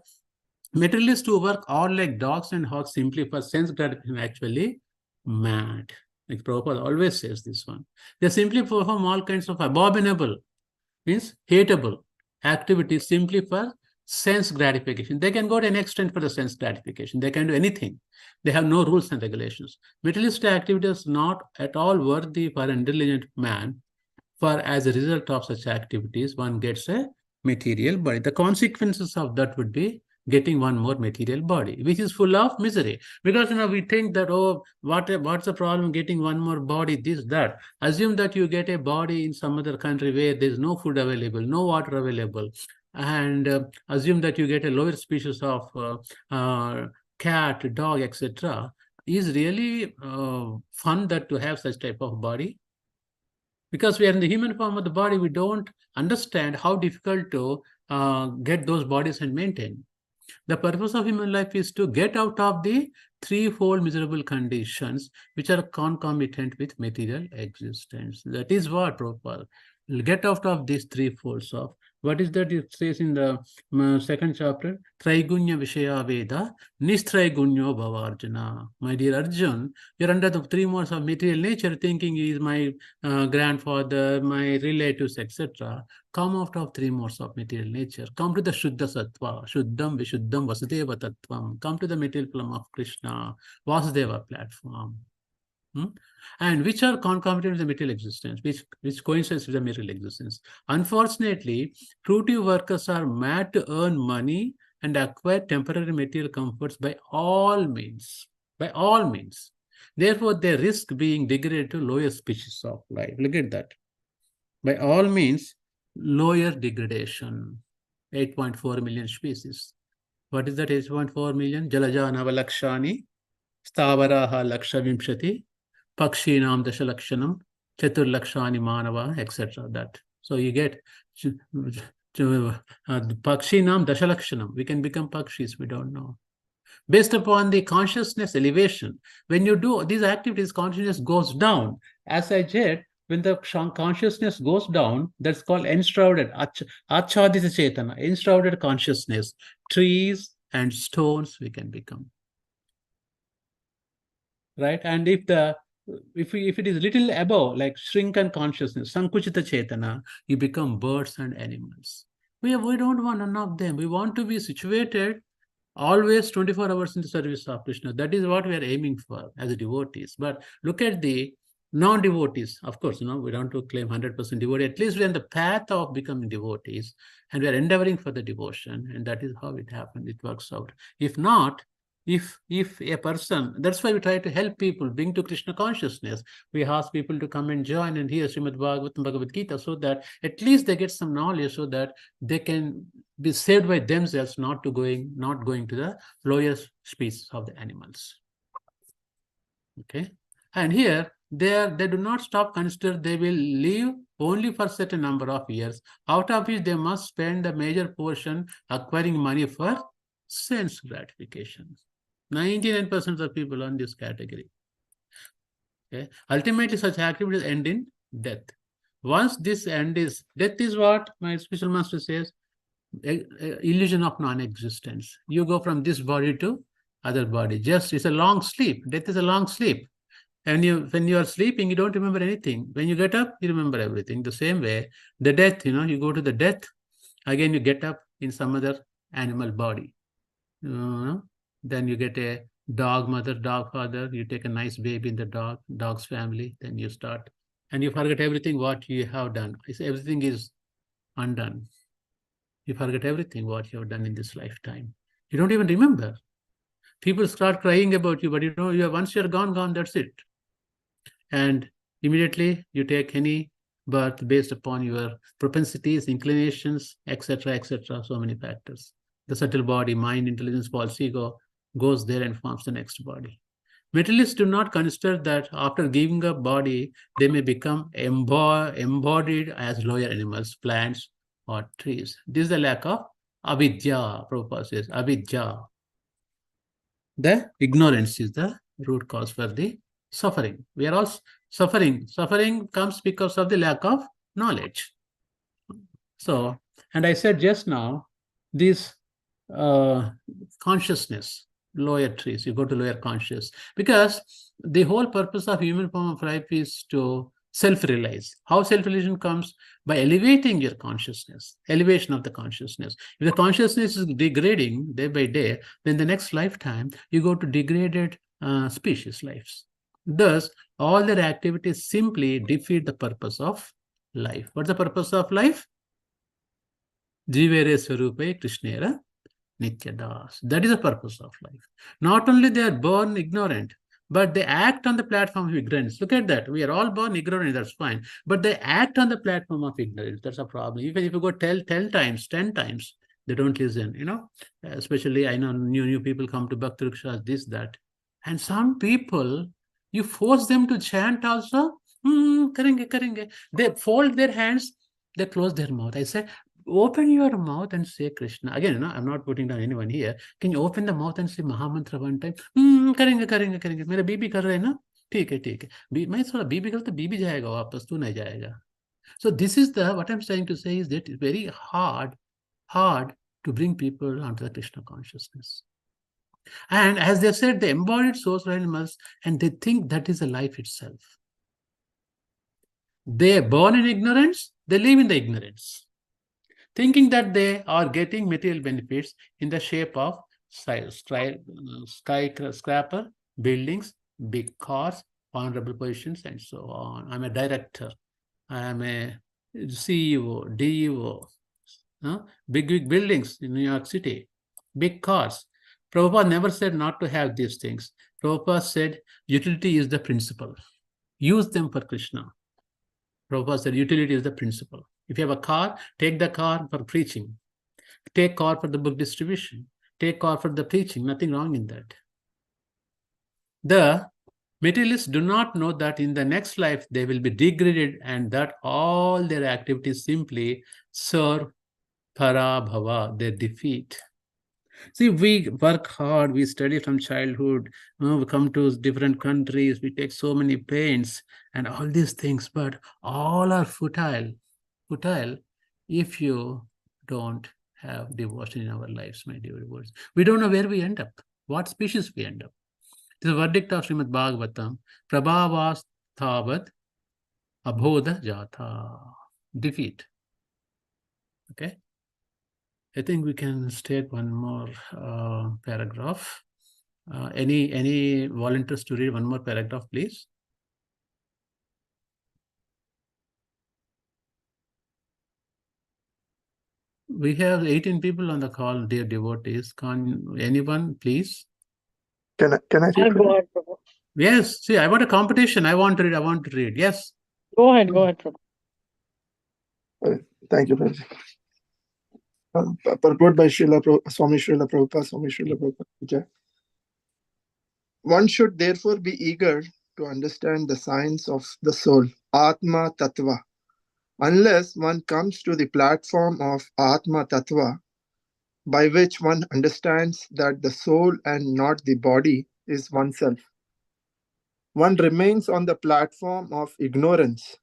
materialists who work all like dogs and hogs simply for sense gratification actually mad. Like Prabhupada always says this one. They simply perform all kinds of abominable, means hateable activities simply for sense gratification. They can go to an extent for the sense gratification. They can do anything. They have no rules and regulations. Materialistic activities not at all worthy for an intelligent man, for as a result of such activities, one gets a material body. The consequences of that would be getting one more material body, which is full of misery. Because we think that, oh, what's the problem getting one more body, this, that. Assume that you get a body in some other country where there's no food available, no water available, and assume that you get a lower species of cat, dog, etc. Is really fun that to have such type of body? Because we are in the human form of the body, we don't understand how difficult to get those bodies and maintain. The purpose of human life is to get out of the threefold miserable conditions which are concomitant with material existence. That is what Prabhupada. Get out of these three folds of. What is that it says in the second chapter? Traigunya Vishaya Veda, Nistraigunya Bhavarjana. My dear Arjun, you're under the 3 modes of material nature, thinking he is my grandfather, my relatives, etc. Come out of 3 modes of material nature. Come to the Shuddha Sattva, Shuddham Vishuddham Vasudeva Tattvam. Come to the material plum of Krishna, Vasudeva platform. And which are concomitant with the material existence, which coincides with the material existence. Unfortunately, fruitive workers are mad to earn money and acquire temporary material comforts by all means. By all means. Therefore, they risk being degraded to lower species of life. Look at that. By all means, lower degradation. 8.4 million species. What is that 8.4 million? Jalajanava Lakshani, Stavaraha Lakshavimshati, Pakshinam Dashalakshanam, Chatur Lakshani Manava, etc. That. So you get Pakshinam Dashalakshanam. We can become Pakshis, we don't know. Based upon the consciousness elevation, when you do these activities, consciousness goes down. As I said, when the consciousness goes down, that's called enshrouded, achadita chetana, enshrouded consciousness. Trees and stones we can become. Right? And if it is little above, like shrunken consciousness, sankuchita chetana, you become birds and animals. We don't want none of them. We want to be situated always 24 hours in the service of Krishna. That is what we are aiming for as devotees. But look at the non-devotees. Of course, we don't want to claim 100% devotee. At least we are on the path of becoming devotees, and we are endeavoring for the devotion, and that is how it happens. It works out. If not, if a person, that's why we try to help people bring to Krishna consciousness. We ask people to come and join and hear Srimad Bhagavatam, Bhagavad Gita, so that at least they get some knowledge, so that they can be saved by themselves, not going to the lower species of the animals. Okay, and here they do not stop. Consider they will live only for certain number of years, out of which they must spend a major portion acquiring money for sense gratification. 99% of the people on this category. Okay, ultimately such activities end in death. Once this end is death, is what my special master says, illusion of non-existence. You go from this body to other body. Just it's a long sleep. Death is a long sleep. And when you are sleeping, you don't remember anything. When you get up, you remember everything. The same way, the death, you go to the death, again you get up in some other animal body. Then you get a dog mother, dog father, you take a nice baby in the dog's family, then you start, and you forget everything what you have done. Everything is undone. You forget everything what you have done in this lifetime. You don't even remember. People start crying about you, but once you're gone, that's it. And immediately you take any birth based upon your propensities, inclinations, etc., etc., so many factors. The subtle body, mind, intelligence, false ego goes there and forms the next body. Materialists do not consider that after giving up body, they may become embodied as lower animals, plants, or trees. This is the lack of avidya. Prabhupada says avidya. The ignorance is the root cause for the suffering. We are all suffering. Suffering comes because of the lack of knowledge. So, and I said just now, this consciousness, lower trees, you go to lower conscious, because the whole purpose of human form of life is to self-realize. How self-realization comes? By elevating your consciousness, elevation of the consciousness. If the consciousness is degrading day by day, then the next lifetime you go to degraded species lives. Thus, all their activities simply defeat the purpose of life. What's the purpose of life? Jivere Swarupe Krishnera Nityadas. That is the purpose of life. Not only they are born ignorant, but they act on the platform of ignorance. Look at that. We are all born ignorant, that's fine. But they act on the platform of ignorance. That's a problem. Even if you go tell 10 times, they don't listen, Especially, I know new people come to Bhakti Rikshas, this, that. And some people, you force them to chant also. Karenge. They fold their hands, they close their mouth. I say, open your mouth and say Krishna. Again, I'm not putting down anyone here. Can you open the mouth and say Mahamantra one time? करेंगे. मेरा बीबी कर रहे हैं ना? ठीक है. मैं थोड़ा बीबी करता बीबी जाएगा वापस, तू नहीं जाएगा. So this is what I'm trying to say is that it's very hard to bring people onto the Krishna consciousness. And as they said, the embodied souls are animals, and they think that is the life itself. They are born in ignorance, they live in the ignorance, thinking that they are getting material benefits in the shape of skyscraper, buildings, big cars, honorable positions, and so on. I'm a director. I am a CEO, DEO, big buildings in New York City, big cars. Prabhupada never said not to have these things. Prabhupada said utility is the principle. Use them for Krishna. Prabhupada said utility is the principle. If you have a car, take the car for preaching. Take car for the book distribution. take off for the preaching, nothing wrong in that. The materialists do not know that in the next life they will be degraded and that all their activities simply serve parabhava, their defeat. See, we work hard, we study from childhood, we come to different countries, we take so many pains and all these things, but all are futile if you don't have devotion in our lives, my dear viewers. We don't know where we end up, what species we end up. It is a verdict of Srimad Bhagavatam, Prabhavas Thavad Abhodha Jata, defeat. Okay. I think we can take one more paragraph. Any volunteers to read one more paragraph, please? We have 18 people on the call, dear devotees. Can anyone, please? Can I take it? Go ahead, Prabhu. Yes. See, I want a competition. I want to read. Yes. Go ahead, Prabhu. Thank you, Prabhuji. Purport by Swami Srila Prabhupada. One should therefore be eager to understand the science of the soul, Atma Tattva. Unless one comes to the platform of Atma Tattva, by which one understands that the soul and not the body is oneself, one remains on the platform of ignorance.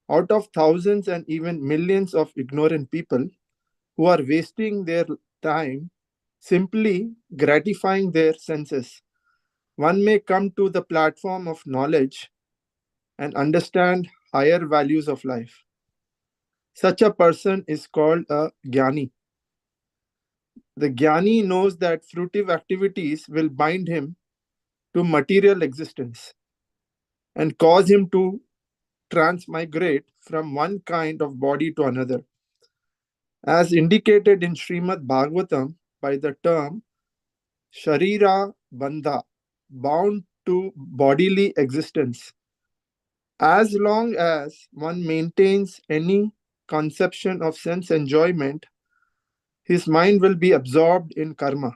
Out of thousands and even millions of ignorant people who are wasting their time simply gratifying their senses, one may come to the platform of knowledge and understand higher values of life. Such a person is called a Jnani. The Jnani knows that fruitive activities will bind him to material existence and cause him to transmigrate from one kind of body to another, as indicated in Srimad Bhagavatam by the term Sharira Bandha, bound to bodily existence. As long as one maintains any conception of sense enjoyment, his mind will be absorbed in karma,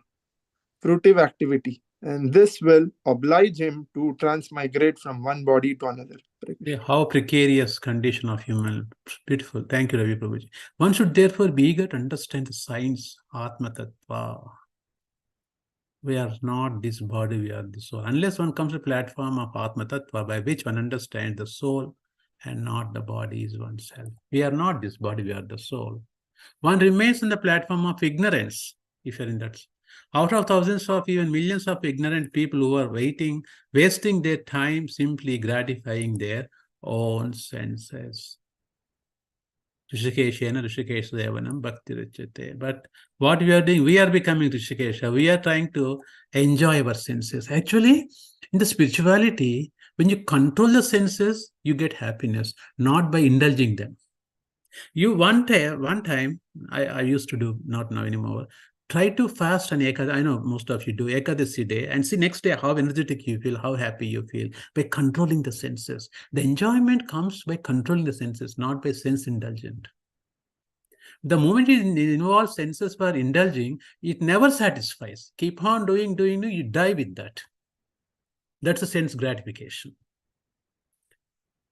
fruitive activity, and this will oblige him to transmigrate from one body to another. How precarious condition of human. Beautiful. Thank you, Ravi Prabhuji. One should therefore be eager to understand the science, Atma Tattva. We are not this body, we are the soul. Unless one comes to the platform of Atma Tattva, by which one understands the soul and not the body is oneself. We are not this body, we are the soul. One remains on the platform of ignorance, if you're in that. Out of thousands of even millions of ignorant people who are wasting their time simply gratifying their own senses. Rishikeshena Rishikesha Devanam Bhakti Richate. But what we are doing, we are becoming Rishikesha. We are trying to enjoy our senses. Actually, in the spirituality, when you control the senses, you get happiness, not by indulging them. You one time, I used to do, not now anymore, try to fast on Ekadasi. I know most of you do Ekadasi day and see next day how energetic you feel, how happy you feel by controlling the senses. The enjoyment comes by controlling the senses, not by sense indulgent. The moment it involves senses for indulging, it never satisfies. Keep on doing, you die with that. That's a sense gratification.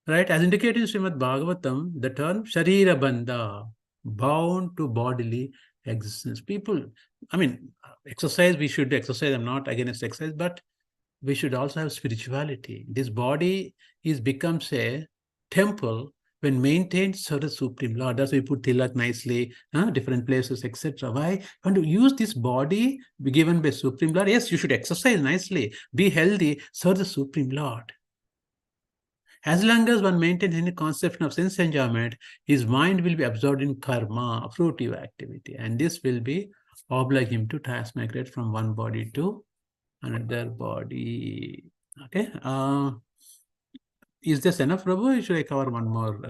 Right, as indicated in Srimad Bhagavatam, the term Sharira Bandha, bound to bodily existence. People, I mean, exercise, we should exercise. I'm not against exercise, but we should also have spirituality. This body becomes a temple when maintained serve the Supreme Lord. That's why we put tilak nicely, different places, etc. Why? Want to use this body be given by Supreme Lord? Yes, you should exercise nicely, be healthy, serve the Supreme Lord. As long as one maintains any conception of sense enjoyment, his mind will be absorbed in karma, fruitive activity, and this will be oblige him to transmigrate from one body to another body. Okay. Is this enough, Prabhu? Or should I cover one more?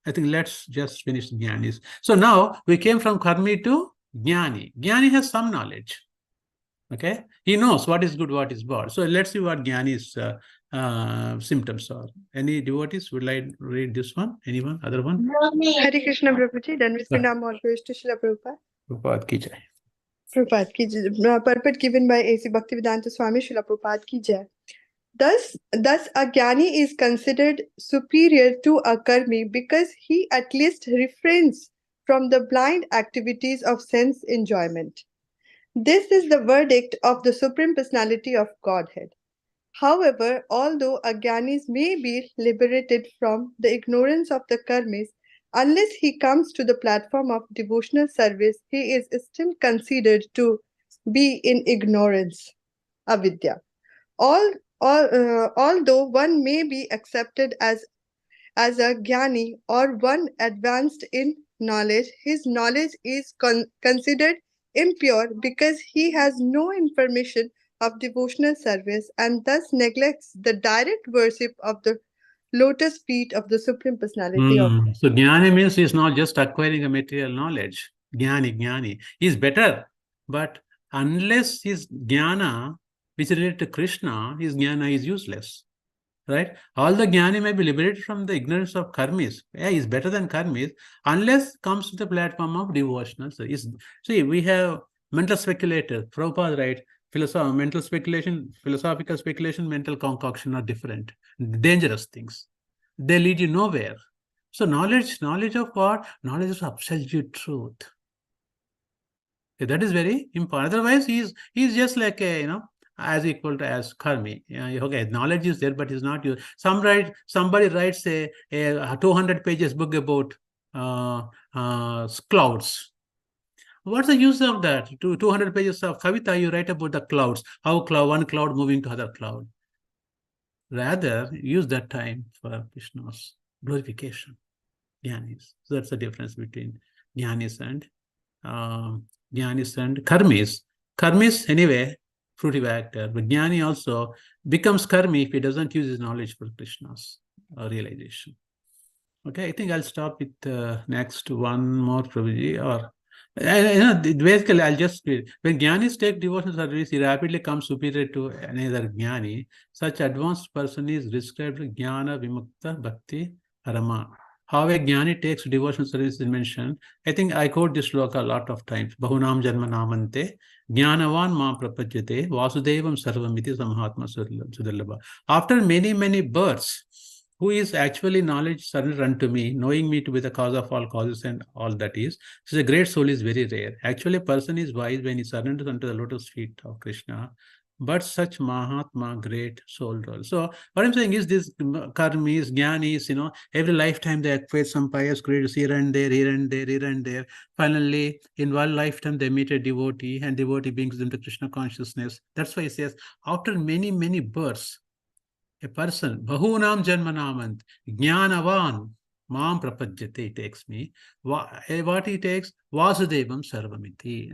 I think let's just finish Jnanis. So now we came from Karmi to Jnani. Jnani has some knowledge. Okay, he knows what is good, what is bad. So let's see what Jnani's symptoms are. Any devotees would like to read this one? Anyone? Other one? Hare Krishna Prabhuji, then we spend our more to Srila Prabhupada. Prabhupada ki jai. Prabhupada ki jai. Purport given by A.C. Bhaktivedanta Swami Srila Prabhupada ki jai. Thus, a jnani is considered superior to a karmi because he at least refrains from the blind activities of sense enjoyment. This is the verdict of the Supreme Personality of Godhead. However, although ajnanis may be liberated from the ignorance of the karmis, unless he comes to the platform of devotional service, he is still considered to be in ignorance, avidya. Although one may be accepted as a jnani or one advanced in knowledge, his knowledge is considered impure because he has no information of devotional service and thus neglects the direct worship of the lotus feet of the Supreme Personality of God. So jnani means he's not just acquiring a material knowledge. Jnani. He's better. But unless his jnana, which is related to Krishna, his jnana is useless. Right? All the jnani may be liberated from the ignorance of karmis. Yeah, he's better than karmis, unless comes to the platform of devotional. So see, we have mental speculators. Prabhupada, right? Mental speculation, philosophical speculation, mental concoction are different. Dangerous things. They lead you nowhere. So knowledge of what? Knowledge of absolute truth. Okay, that is very important. Otherwise, he's just like a, as equal to as karmi. Okay, knowledge is there, but it's not used. Somebody writes a 200 pages book about clouds. What's the use of that? 200 pages of kavita you write about the clouds, how one cloud moving to other cloud. Rather, use that time for Krishna's glorification. Jnanis. So that's the difference between jnanis and karmis. Karmis, anyway, fruitive actor, but jnani also becomes karmi if he doesn't use his knowledge for Krishna's realization. Okay, I think I'll stop with next one more, Prabhuji, or basically I'll just read. When jnanis take devotional service, he rapidly comes superior to another jnani. Such advanced person is described jnana vimukta bhakti harama. How a jnani takes devotional service is mentioned. I think I quote this sloka a lot of times. Bahunam janma namante jnanavan ma prapajyate vasudevam sarvamiti samahatma sudallabha. After many births, who is actually knowledge surrender unto me, knowing me to be the cause of all causes and all that is. So a great soul is very rare. Actually, a person is wise when he surrenders unto the lotus feet of Krishna. But such Mahatma, great soul role. So what I'm saying is this karmis, jnanis, every lifetime they acquire some pious creators here and there. Finally, in one lifetime they meet a devotee and devotee brings them to Krishna consciousness. That's why he says, after many births, a person, bahunam janmanamant, jnanavan, mam prapajyate, takes me. What he takes, vasudevam sarvamiti.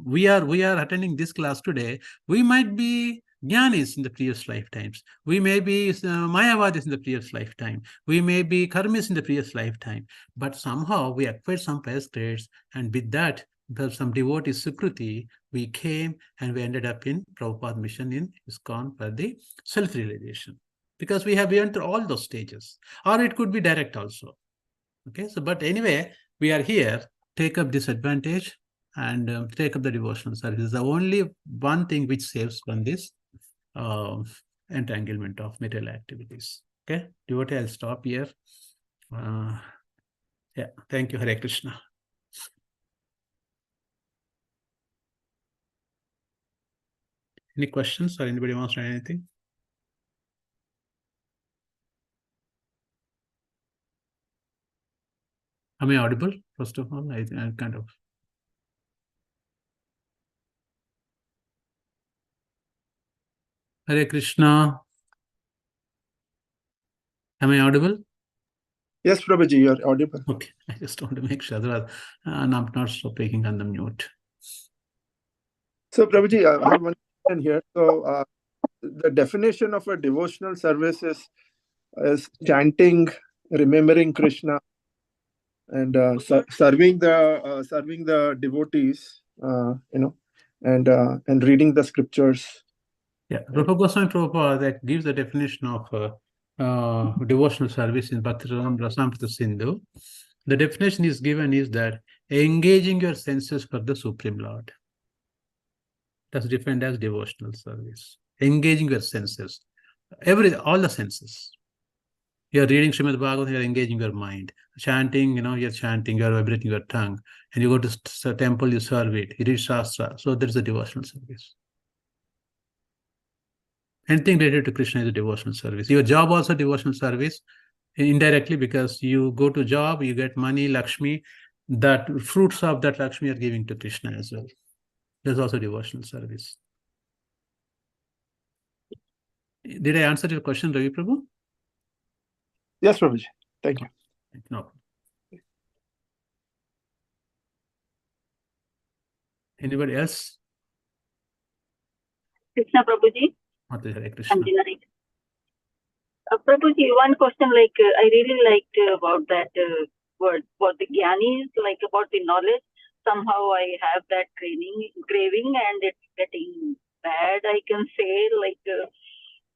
We are attending this class today. We might be jnanis in the previous lifetimes. We may be mayavadis in the previous lifetime. We may be karmis in the previous lifetime. But somehow we acquired some pious traits, and with that, some devotee Sukruti, we came and we ended up in Prabhupada mission in ISKCON for the self-realization. Because we have entered all those stages, or it could be direct also. Okay, so but anyway, we are here, take up this advantage and take up the devotional service. The only one thing which saves from this entanglement of material activities. Okay, devotee, I'll stop here. Yeah, thank you, Hare Krishna. Any questions or anybody wants to add anything? Am I audible? First of all, I kind of. Hare Krishna. Am I audible? Yes, Prabhuji, you are audible. Okay, I just want to make sure that I'm not speaking on the mute. So, Prabhuji, I have one question here. So, the definition of a devotional service is chanting, remembering Krishna, and serving the devotees, and reading the scriptures. Yeah, Rupa Goswami Prabhupada that gives the definition of devotional service in Bhakti-Rasamrita Sindhu. The definition is given is that engaging your senses for the Supreme Lord. That's defined as devotional service. Engaging your senses, all the senses. You're reading Srimad Bhagavatam, you're engaging your mind. Chanting, you're chanting, you're vibrating your tongue. And you go to temple, you serve it. You read Shastra. So there's a devotional service. Anything related to Krishna is a devotional service. Your job also devotional service, indirectly, because you go to job, you get money, Lakshmi. That fruits of that Lakshmi are giving to Krishna as well. There's also devotional service. Did I answer your question, Ravi Prabhu? Yes, Prabhuji. Thank you. No. Anybody else? Krishna Prabhuji. Hare Krishna. Prabhuji, one question, I really liked about that word, what the jnani is, about the knowledge. Somehow I have that craving and it's getting bad, I can say,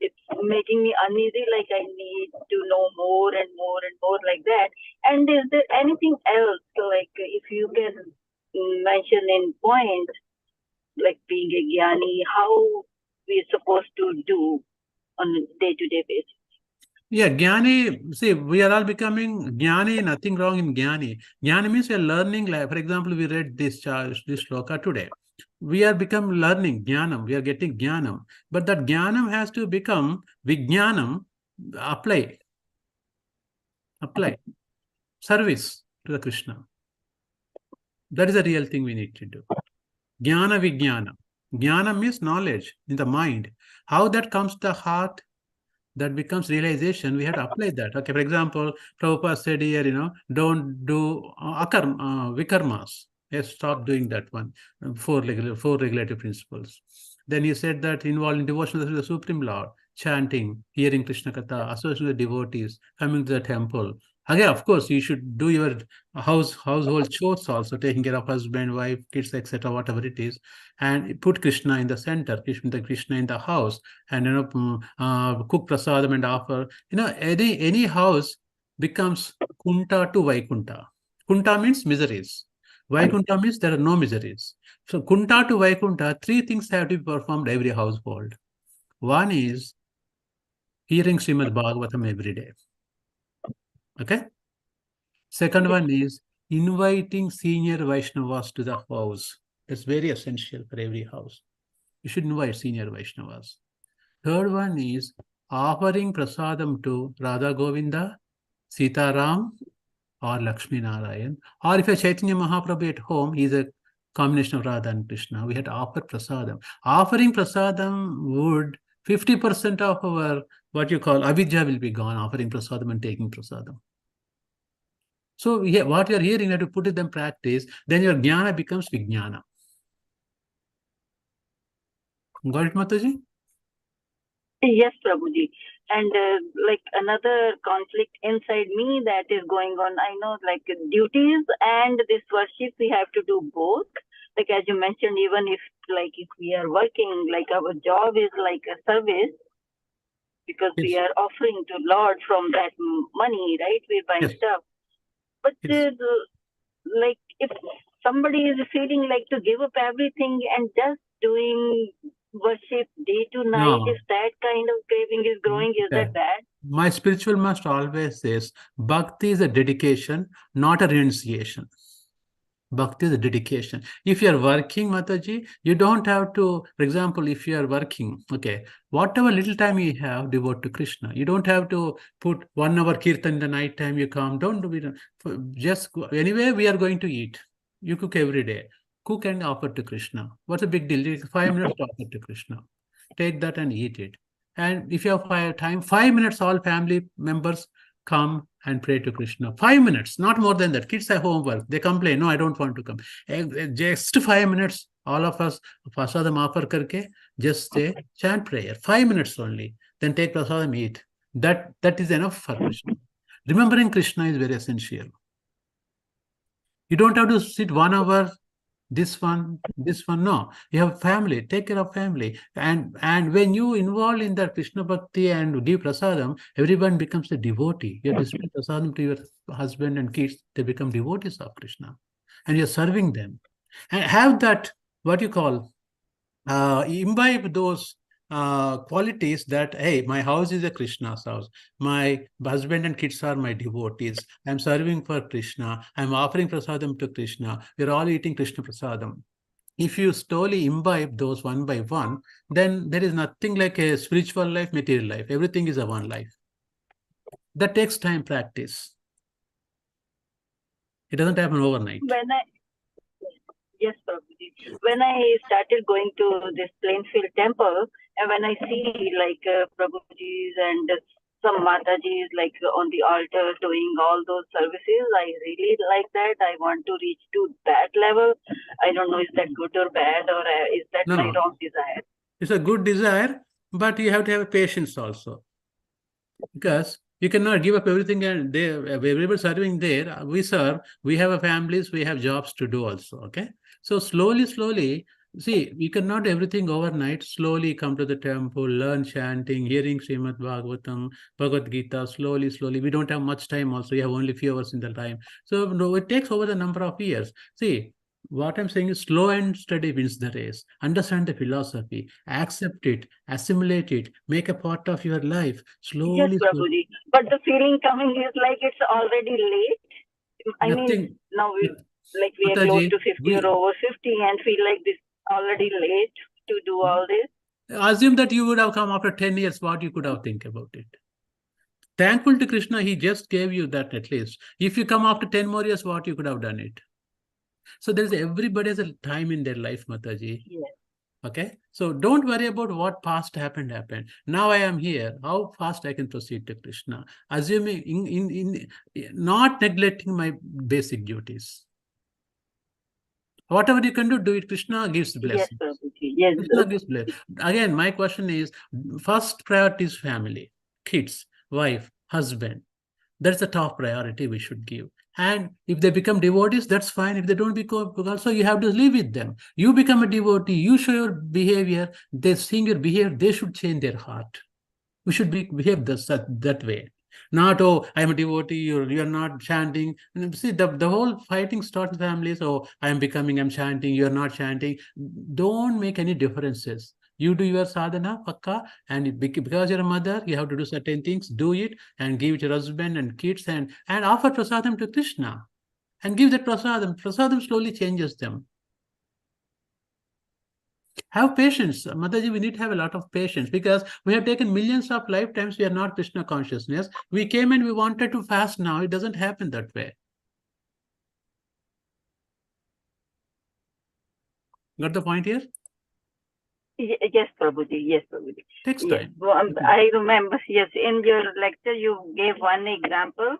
it's making me uneasy, I need to know more and more and more like that. And is there anything else, if you can mention in points, being a jnani, how we're supposed to do on a day-to-day basis? Yeah, Jnani, see, we are all becoming Jnani, nothing wrong in Jnani. Jnani means we are learning, for example, we read this shloka today. We are become learning, Jnanam, we are getting Jnanam. But that Jnanam has to become Vijnanam, apply. Service to the Krishna. That is the real thing we need to do. Jnana Vijnana. Jnana means knowledge in the mind. How that comes to the heart, that becomes realization, we have to apply that. Okay, for example, Prabhupada said here, don't do vikarmas. Yes, stop doing that one. Four regulative principles. Then he said that involved in devotion to the Supreme Lord, chanting, hearing Krishna Katha, associating with devotees, coming to the temple. Again, of course, you should do your household chores also, taking care of husband, wife, kids, etc., whatever it is, and put Krishna in the center, Krishna in the house, and cook prasadam and offer. Any house becomes kunta to Vaikunta. Kunta means miseries. Vaikunta means there are no miseries. So kunta to Vaikunta, three things have to be performed every household. One is hearing Srimad Bhagavatam every day. Okay. Second one is inviting senior Vaishnavas to the house. That's very essential for every house. You should invite senior Vaishnavas. Third one is offering prasadam to Radha Govinda, Sita Ram, or Lakshmi Narayan. Or if a Chaitanya Mahaprabhu at home, he's a combination of Radha and Krishna. We had to offer prasadam. Offering prasadam would 50% of our what you call avidya will be gone, offering prasadam and taking prasadam. So what you are hearing, you have to put it in practice, then your jnana becomes vijnana. Got it, Mataji? Yes, Prabhuji. And another conflict inside me that is going on, I know duties and this worship, we have to do both. As you mentioned, even if we are working, our job is a service, because Yes. we are offering to Lord from that money, right? We're buying Yes. stuff. But Yes. if somebody is feeling to give up everything and just doing worship day to night, No. if that kind of craving is growing, is Okay. that bad? My spiritual master always says, bhakti is a dedication, not a renunciation. Bhakti is a dedication. If you are working, Mataji, you don't have to, for example, if you are working, okay, whatever little time you have, devote to Krishna. You don't have to put 1 hour kirtan in the night time, you come, don't do it. Just go. Anyway, we are going to eat. You cook every day. Cook and offer to Krishna. What's the big deal? It's 5 minutes to offer to Krishna. Take that and eat it. And if you have 5 minutes, all family members come and pray to Krishna. 5 minutes, not more than that. Kids have homework. They complain, no, I don't want to come. Just 5 minutes, all of us, prasadam offer karke, just say, chant prayer. 5 minutes only. Then take prasadam, eat. That is enough for Krishna. Remembering Krishna is very essential. You don't have to sit 1 hour, this one, no. You have family, take care of family. And when you involve in that Krishna Bhakti and give prasadam, everyone becomes a devotee. You display prasadam to your husband and kids, they become devotees of Krishna. And you're serving them. And have that, what you call, imbibe those qualities that, hey, my house is a Krishna's house. My husband and kids are my devotees. I'm serving for Krishna. I'm offering prasadam to Krishna. We're all eating Krishna prasadam. If you slowly imbibe those one by one, then there is nothing like a spiritual life, material life. Everything is a one life. That takes time practice. It doesn't happen overnight. Yes, Prabhuji. When I started going to this Plainfield temple, and when I see like Prabhuji's and some Matajis like on the altar doing all those services, I really like that. I want to reach to that level. I don't know, is that good or bad, or is that my wrong desire? It's a good desire, but you have to have patience also. Because you cannot give up everything and they everybody serving there. We serve, we have a families, we have jobs to do also. Okay. So slowly, see, we cannot everything overnight. Slowly come to the temple, learn chanting, hearing Srimad Bhagavatam, Bhagavad Gita, slowly. We don't have much time also. We have only few hours in the time. So no, it takes over the number of years. See, what I'm saying is slow and steady wins the race. Understand the philosophy, accept it, assimilate it, make a part of your life. Slowly. Yes, Prabhuji. But the feeling coming is like it's already late. I mean, now we are close to 50 or over 50 and feel like this already late to do all this. Assume that you would have come after 10 years, what you could have think about it. Thankful to Krishna, he just gave you that at least. If you come after 10 more years, what you could have done it. So there's everybody has a time in their life, Mataji. Yes. Okay. So don't worry about what past happened. Now I am here. How fast I can proceed to Krishna? Assuming in not neglecting my basic duties. Whatever you can do it. Krishna gives blessings. Yes, Prabhuji. Yes. Krishna gives blessings. Again, my question is, first priority is family, kids, wife, husband. That's the top priority we should give. And if they become devotees, that's fine. If they don't become, also you have to live with them. You become a devotee, you show your behavior, they seeing your behavior, they should change their heart. We should behave that way. Not, oh, I'm a devotee, you're not chanting. See, the whole fighting starts in families. Oh, I'm chanting, you're not chanting. Don't make any differences. You do your sadhana, pakka, and because you're a mother, you have to do certain things, do it, and give it to your husband and kids, and offer prasadam to Krishna. And give that prasadam. Prasadam slowly changes them. Have patience. Mataji, we need to have a lot of patience because we have taken millions of lifetimes. We are not Krishna consciousness. We came and we wanted to fast now. It doesn't happen that way. Got the point here? Yes, Prabhuji. Yes, Prabhuji. Takes yes. time. Well, I remember, yes, in your lecture, you gave one example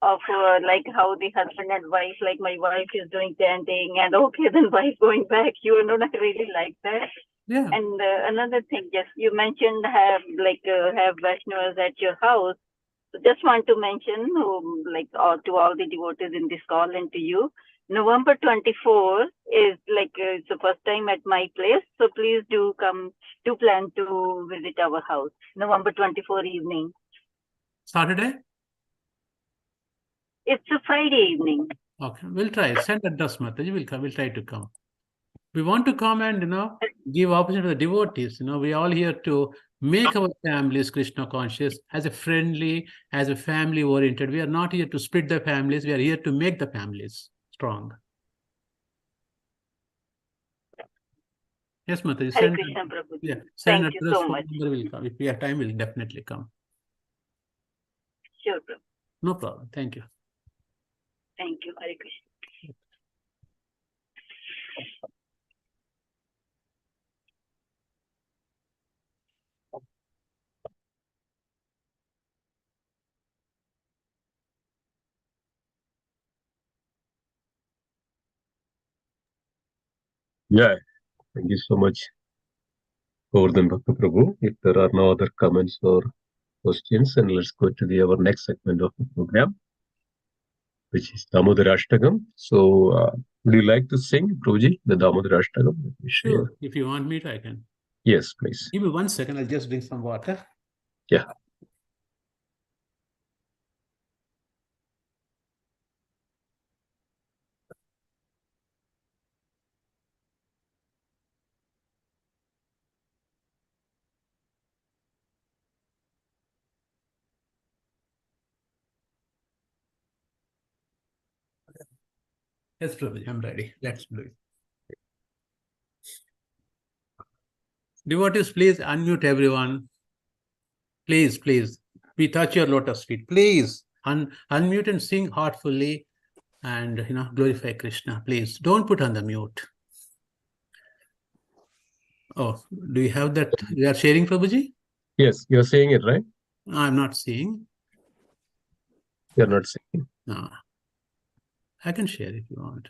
of like how the husband and wife, like my wife is doing chanting and okay, then wife going back. You know, I really like that. Yeah. And another thing, yes, you mentioned have Vaishnavas at your house. So just want to mention, to all the devotees in this call and to you, November 24 is it's the first time at my place. So please do plan to visit our house. November 24 evening. Saturday? It's a Friday evening. Okay, we'll try. Send address, Mataji. We'll try to come. We want to come and, give opportunity to the devotees. We all here to make our families Krishna conscious, as a friendly, as a family oriented. We are not here to split the families. We are here to make the families strong. Yes, Mataji. Hare Krishna, Prabhuji. Yeah, send Thank you address. so much. Will come. If we have time, we'll definitely come. Sure, Prabhuji. No problem. Thank you. Thank you. Hare Krishna. Yeah, thank you so much, Govardhan Prabhu. If there are no other comments or questions, and let's go to our next segment of the program, which is Damodara Ashtagam. So, would you like to sing, Prabhuji, the Damodara Ashtagam? Sure. If you want me to, I can. Yes, please. Give me 1 second. I'll just drink some water. Yeah. Yes, Prabhuji, I'm ready. Let's do it. Devotees, please unmute everyone. Please, please. We touch your lotus feet. Please unmute and sing heartfully and glorify Krishna. Please don't put on the mute. Oh, do you have that? You are sharing, Prabhuji? Yes, you're saying it, right? I'm not seeing. You're not saying. No. I can share if you want.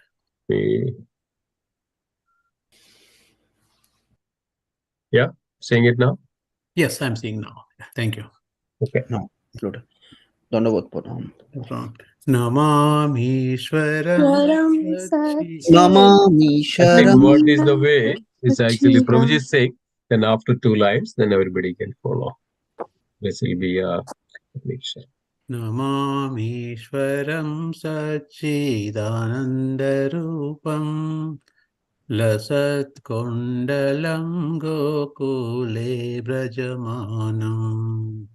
Yeah, saying it now? Yes, I'm seeing now. Thank you. Okay. No, float. Dandavad Pranam. Namamishwaram Namami I think Sharam. what is the way is actually Prabhuji is saying, then after 2 lines, then everybody can follow. This will be a mixture. Namamishwaram Sachidanandarupam Lasat Kundalam Gokule Brajamanam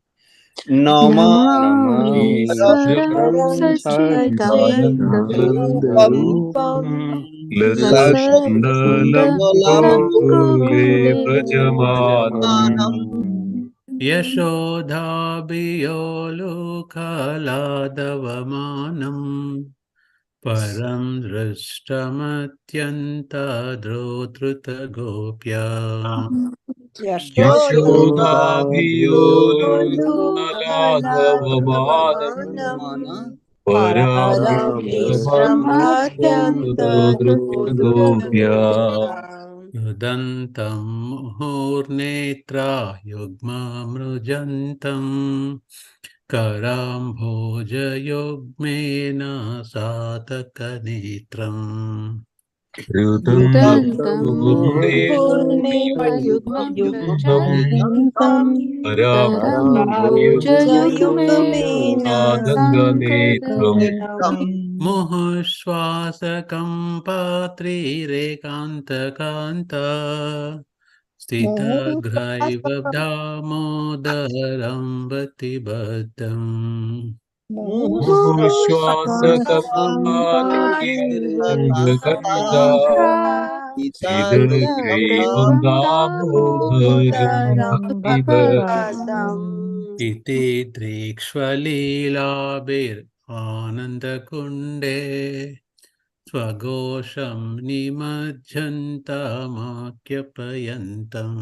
Namami Swaram Sachidanandarupam Lasat Kundalam Gokule Brajamanam Yashodhabiyolukhaladavamanam Param Drishtamathyanta Dhrutruta Gopya Yashoda Yashodhavamanan Param Vishramatyantarudrupya Yudantam Muhurnetra Yugmamrujantam Karam Bhojayogmena Satakanitram Yudantam Purnetayugmam Param Bhojayugmena Sankaranitram Muhushwasakam Patrirekanta Stitagraiva Damodaram Batibaddam Mushwasakam Patirangakanta Siddhagrivam Damodharam Bhaktivedam Iti Drikshvalilabir Anandakunde Swagosham Nimajjantamakypayantam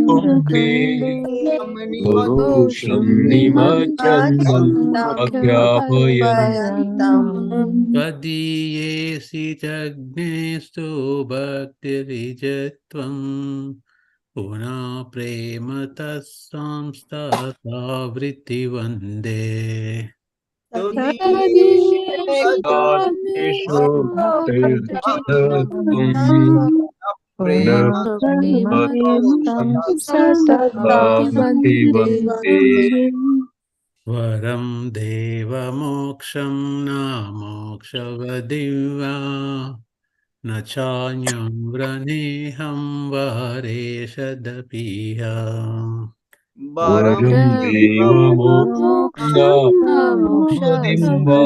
Kunde Swagosham Nimajjantam Akyapayantam Tvadiyesi Jagnestu Bhaktirijatvam Puna Prema Tassamstatavriti Vande Sadeshu Tirthatum Varam Deva Moksham Na Mokshavadiva Nachanyam Vraneham Vareshadapiha Varam Deva Moksham Namodimva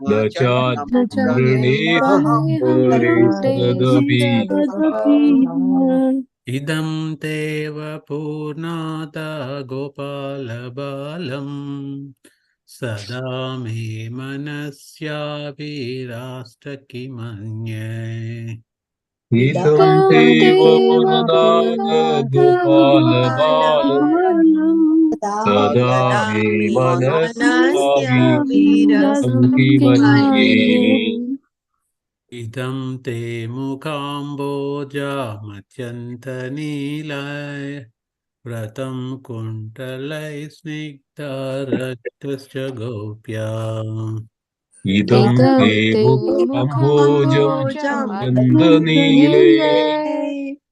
Nachanyam Vraneham Varesadapi Idam Teva Purnata Gopala Balam Sada Me Manasya Virastaki Manye Idam Deva Purnada Gopala Balam Sada Me Manasya Virasam Manye Idam Te Mukamboja Matyanta Nilay Vratam Kuntalai Snigdha Raktascha Gopya Idam te mukhambojam chandanile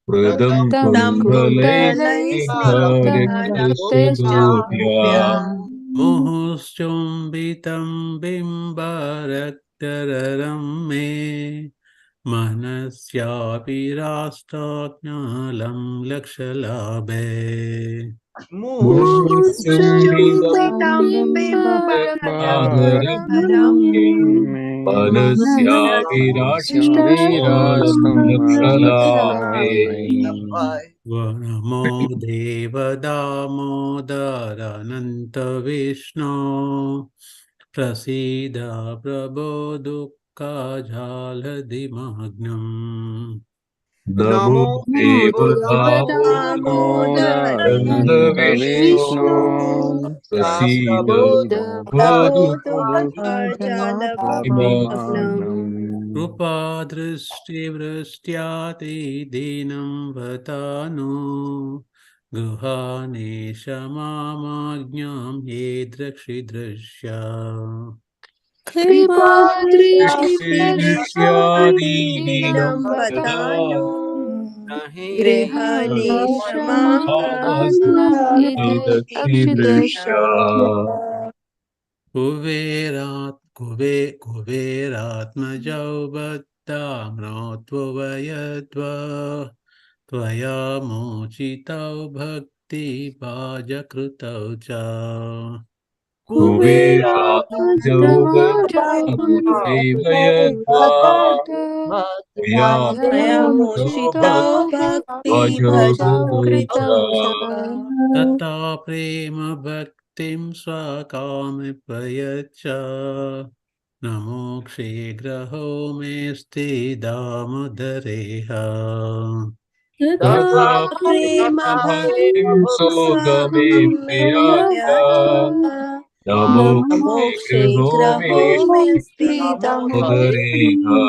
pradam kundalai snigdharaktasya gopya Muhusyumbitam Bimbarakararam Me Manasya Virastagnalam Lakshalabe Muchuritam bimbadaram Namo Deva Damodara Ananta Vishnu Prasida Prabho Dukha Jhaladhimagnam Namo Deva Damodara Vishnu Prasida Prabhu Rupa Drishti Vrishtyati Dinam Vatanu Guhane Shamamajnam Yedrakshi Drishya Dinam vatano grehani Kuveratmajau Bhattamrottvayadva Tvaya mochitau bhakti bhajakritau cha Tata prema bhaktim swakame payacha Namo kshegraho mesti damodareha Tata prema bhaktim Namo Shigraho Mesti Damodareha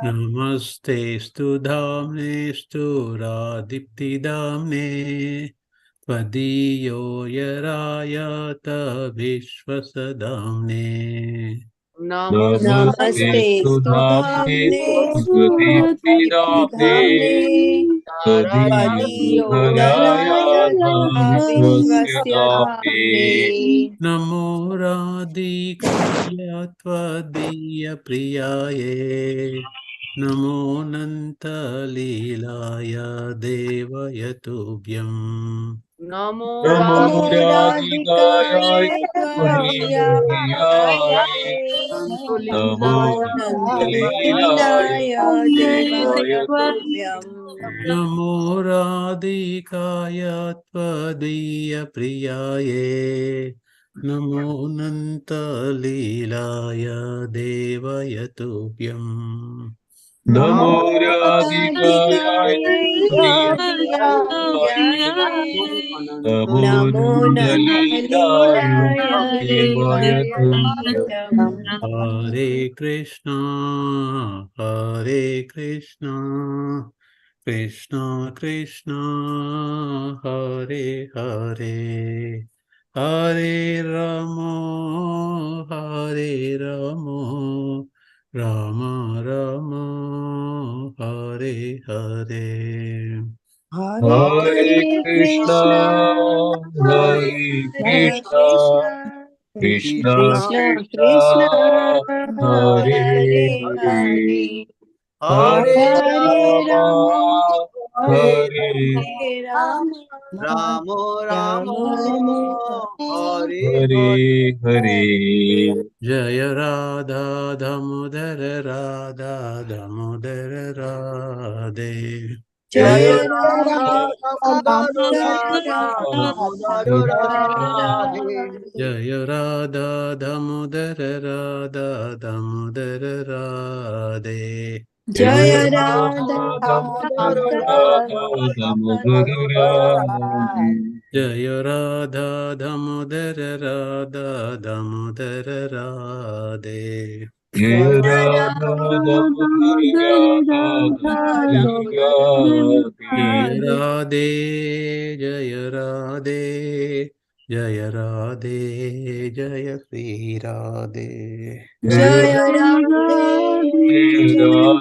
Namaste stu dhamne stu radipti dhamne Tvadiyo yarayata vishwasadamne Namaste Sudhamne Sudipidhamne Tvadiyo Darayata Vishwasya Dhamne Namo radhikaya tvadiya priyaye Namo nanta lilaya devayatubhyam Namo Radhikaya Tvadiya Priyaye Namo Nandalilaya Devaya Tuvyam Namo radhikaya tvadiya priyaye Namo nanta lilaya devayatubhyam Namo Radhikaya Tvadiya Priyaye Namo Nandalilaya Devaya Tuvyam Hare Krishna, Hare Krishna, Krishna Krishna, Hare Hare, Hare Rama, Hare Rama, Rama Rama, Hare Hare. Hare Krishna, Hare Hare Krishna, Krishna, Krishna Krishna, Hare Hare Hare, Hare, Hare Hare Rama, Hare Hare Rama, Ramo Rama Ramo Rama, Hare Hare Hare. Jaya Radha Damodara Radha Damodara Radhe Jaya Jaya Radha, Damodaro Jaya Radha Damodaro Radha, Radhe Jaya Radha Damodara Radha Damodara Radhe Jaya Jaya Radha, Damodaro Radha Radha Damodara Damodaro Radhe. Jaya Radha Damodara Radha Damodara Radhe Jaya Radha Damodara Radha Damodara Jaya Radhe. Radhe Jaya Radhe Jaya Radhe Jaya Sri Radhe Jaya Jaya Radhe,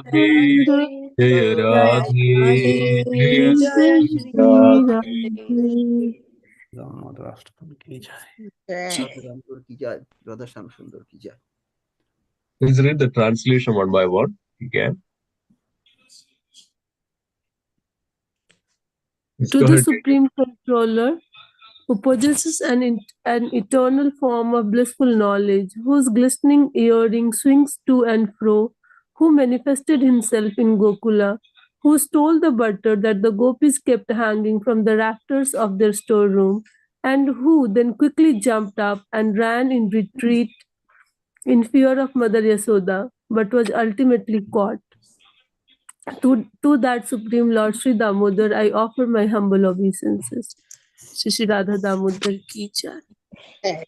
Radhe, Jaya Jaya Radhe, Radhe, Jaya Jaya Sri Shri Radhe. Ram Rashtrapati ki jai. Rampur की जय राधा श्याम सुंदर की जय Please read the translation one by one again. Please To go the ahead. Supreme Controller, who possesses an eternal form of blissful knowledge, whose glistening earring swings to and fro, who manifested himself in Gokula, who stole the butter that the gopis kept hanging from the rafters of their storeroom, and who then quickly jumped up and ran in retreat in fear of Mother Yasoda, but was ultimately caught. To that Supreme Lord Sri Damodar, I offer my humble obeisances. Shri Radha Damodar ki jai.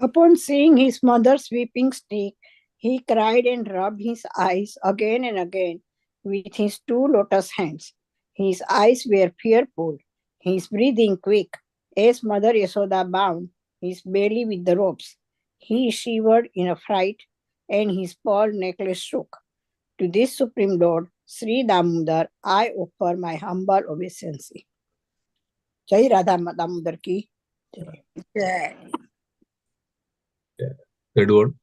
Upon seeing his mother's weeping stick, he cried and rubbed his eyes again and again with his two lotus hands. His eyes were fearful, his breathing quick, as Mother Yasoda bound his belly with the ropes. He shivered in a fright, and his pearl necklace shook. To this Supreme Lord, Sri Damodar, I offer my humble obeisance. Jai Radha Damodar ki jai. Third one.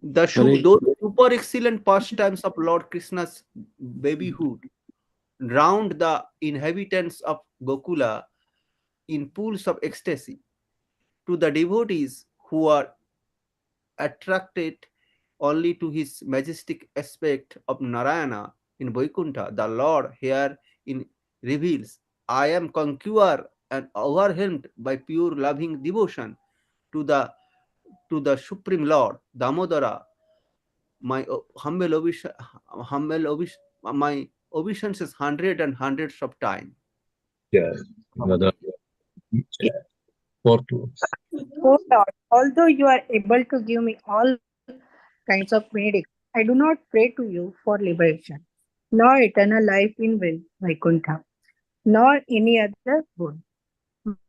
Those super excellent pastimes of Lord Krishna's babyhood drowned the inhabitants of Gokula in pools of ecstasy. To the devotees who are attracted only to his majestic aspect of Narayana in Vaikuntha, the Lord here in reveals, I am conqueror and overwhelmed by pure loving devotion to the Supreme Lord, Damodara. My my obeisances hundreds and hundreds of times. Yeah. Radha. Fourth one. Oh Lord, although you are able to give me all kinds of benediction, I do not pray to you for liberation, nor eternal life in Vaikuntha, nor any other good.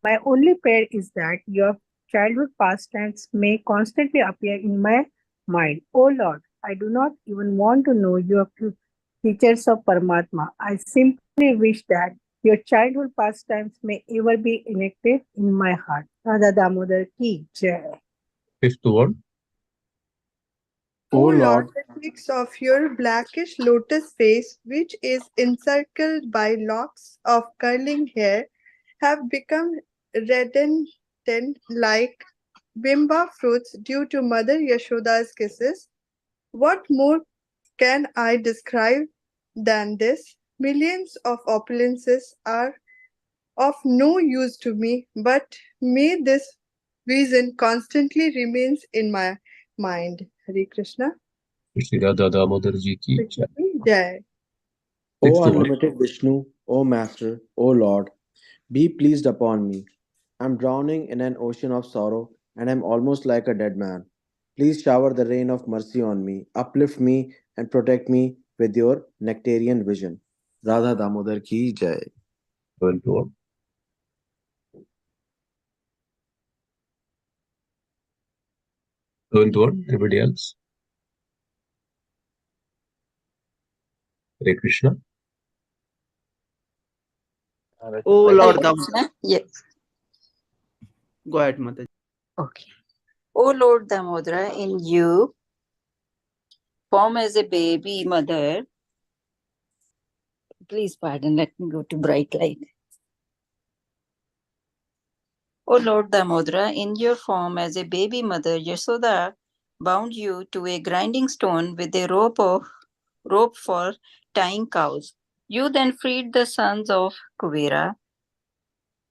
My only prayer is that your childhood pastimes may constantly appear in my mind. Oh Lord, I do not even want to know your features of Paramatma. I simply wish that your childhood pastimes may ever be enacted in my heart. Radha Damodar ki jai. Fifth one. O O Lord, Lord, the cheeks of your blackish lotus face, which is encircled by locks of curling hair, have become reddened like bimba fruits due to Mother Yashoda's kisses. What more can I describe than this? Millions of opulences are of no use to me, but may this vision constantly remains in my mind. Hare Krishna. Shri Radha Damodar ji ki jai. Jai. O Sixth one. unlimited Vishnu, O Master, O Lord, be pleased upon me. I'm drowning in an ocean of sorrow and I'm almost like a dead man. Please shower the rain of mercy on me, uplift me, and protect me with your nectarian vision. Radha Damodar ki jai. Seventh one. Seventh one. Anybody else? Hare Krishna. Oh Hare Lord Krishna. Yes. Go ahead, Mataji. Okay. O Lord Damodara, in you, form as a baby mother. Please pardon, let me go to bright light. O Lord Damodara, in your form as a baby mother, Yasoda bound you to a grinding stone with a rope for tying cows. You then freed the sons of Kuvera,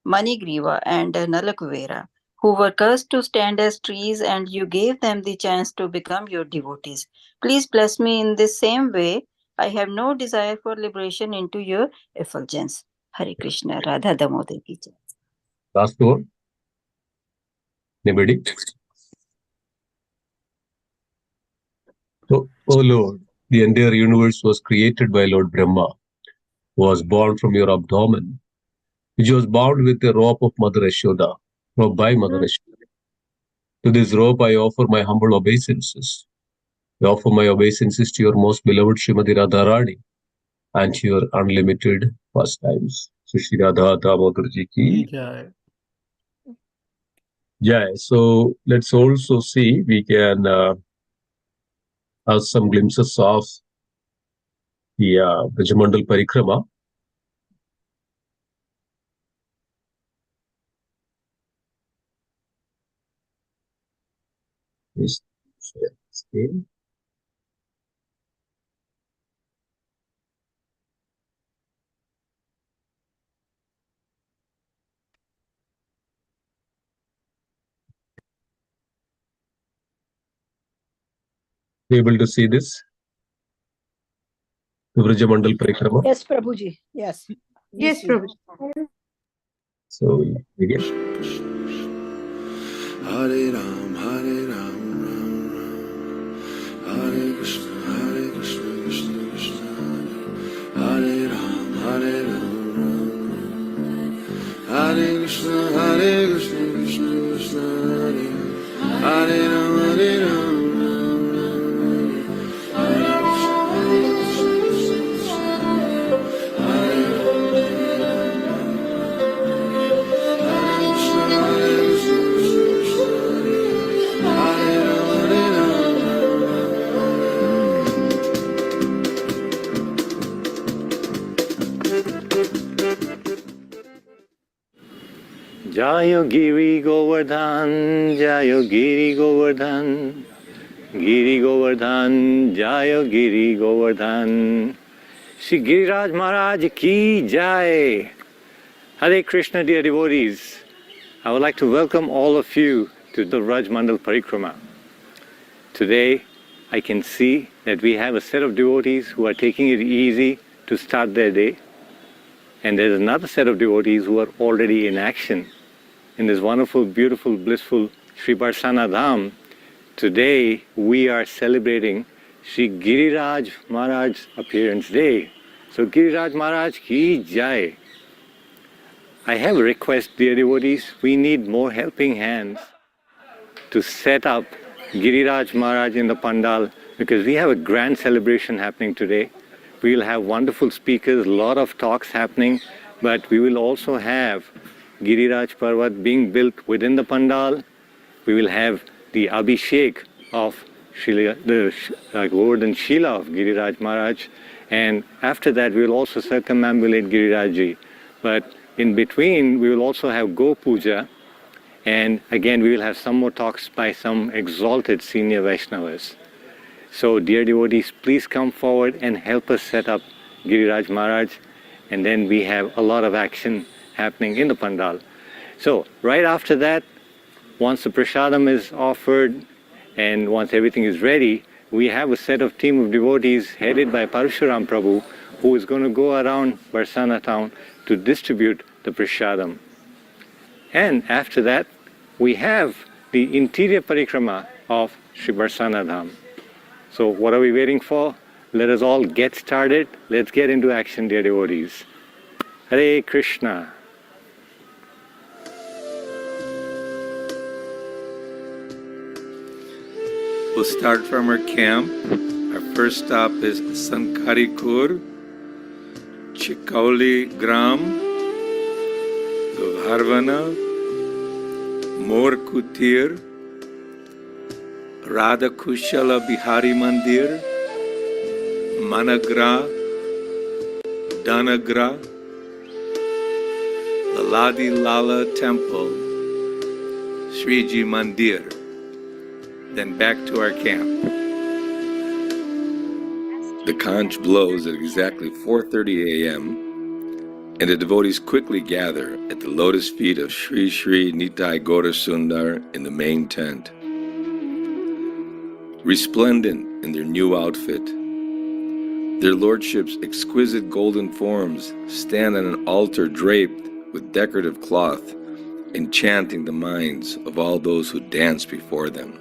Manigriva, and Nalakuvera, who were cursed to stand as trees, and you gave them the chance to become your devotees. Please bless me in this same way. I have no desire for liberation into your effulgence. Hare Krishna, Radha Damodar ki jai. Last one. Anybody? So, oh Lord, the entire universe was created by Lord Brahma, who was born from your abdomen, which was bound with a rope of Mother Yashoda, rope by Mother Yashoda. To this rope I offer my humble obeisances. I offer my obeisances to your most beloved Srimati Radharani and to your unlimited pastimes. So Shri Radha Damodar ji ki Jai. jai. So let's also see, we can have some glimpses of Brajamandal Parikrama. Please share the screen. Able to see this? The Brajamandal Parikrama. Yes, Prabhuji. Yes. Yes, Prabhuji. So we begin. Hare Ram, Hare Ram, Ram Ram. Hare Krishna, Krishna Krishna. Hare Ram, Hare Ram, Ram Ram. Hare Krishna, Krishna Krishna. Hare Ram, Hare Ram. Jayo Giri Govardhan, Jayo Giri Govardhan, Giri Govardhan, Jayo Giri Govardhan. Shri Giriraj Maharaj Ki Jai. Hare Krishna, dear devotees. I would like to welcome all of you to the Brajamandal Parikrama. Today, I can see that we have a set of devotees who are taking it easy to start their day. And there's another set of devotees who are already in action in this wonderful, beautiful, blissful Sri Barsana Dham. Today we are celebrating Sri Giriraj Maharaj's appearance day. So Giriraj Maharaj Ki Jai. I have a request, dear devotees. We need more helping hands to set up Giriraj Maharaj in the Pandal, because we have a grand celebration happening today. We will have wonderful speakers, a lot of talks happening, but we will also have Giriraj Parvat being built within the Pandal. We will have the Abhishek of the Govardhan Shila of Giriraj Maharaj, and after that we will also circumambulate Girirajji. But in between we will also have Go Puja, and again we will have some more talks by some exalted senior Vaishnavas. So dear devotees, please come forward and help us set up Giriraj Maharaj, and then we have a lot of action happening in the Pandal. So right after that, once the prasadam is offered and once everything is ready, we have a set of team of devotees headed by Parshuram Prabhu, who is going to go around Barsana town to distribute the prasadam. And after that, we have the interior parikrama of Sri Barsana Dham. So what are we waiting for? Let us all get started. Let's get into action, dear devotees. Hare Krishna. We'll start from our camp. Our first stop is Sankarikur, Chikauli Gram, Govardhana, Morkutir, Radha Kushala Bihari Mandir, Managra, Danagra, the Ladi Lala Temple, Sriji Mandir, then back to our camp. The conch blows at exactly 4:30 a.m. and the devotees quickly gather at the lotus feet of Sri Sri Nitai Gaura Sundar in the main tent. Resplendent in their new outfit, their lordships' exquisite golden forms stand on an altar draped with decorative cloth, enchanting the minds of all those who dance before them.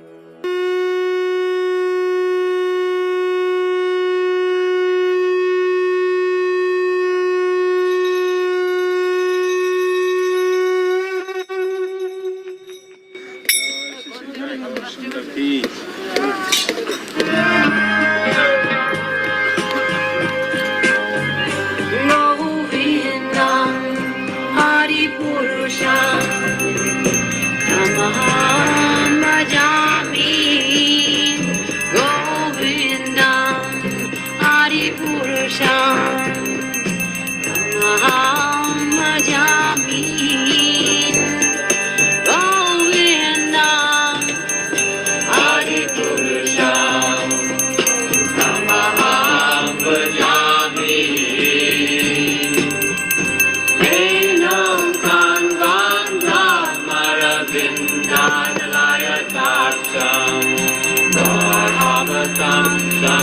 Purusha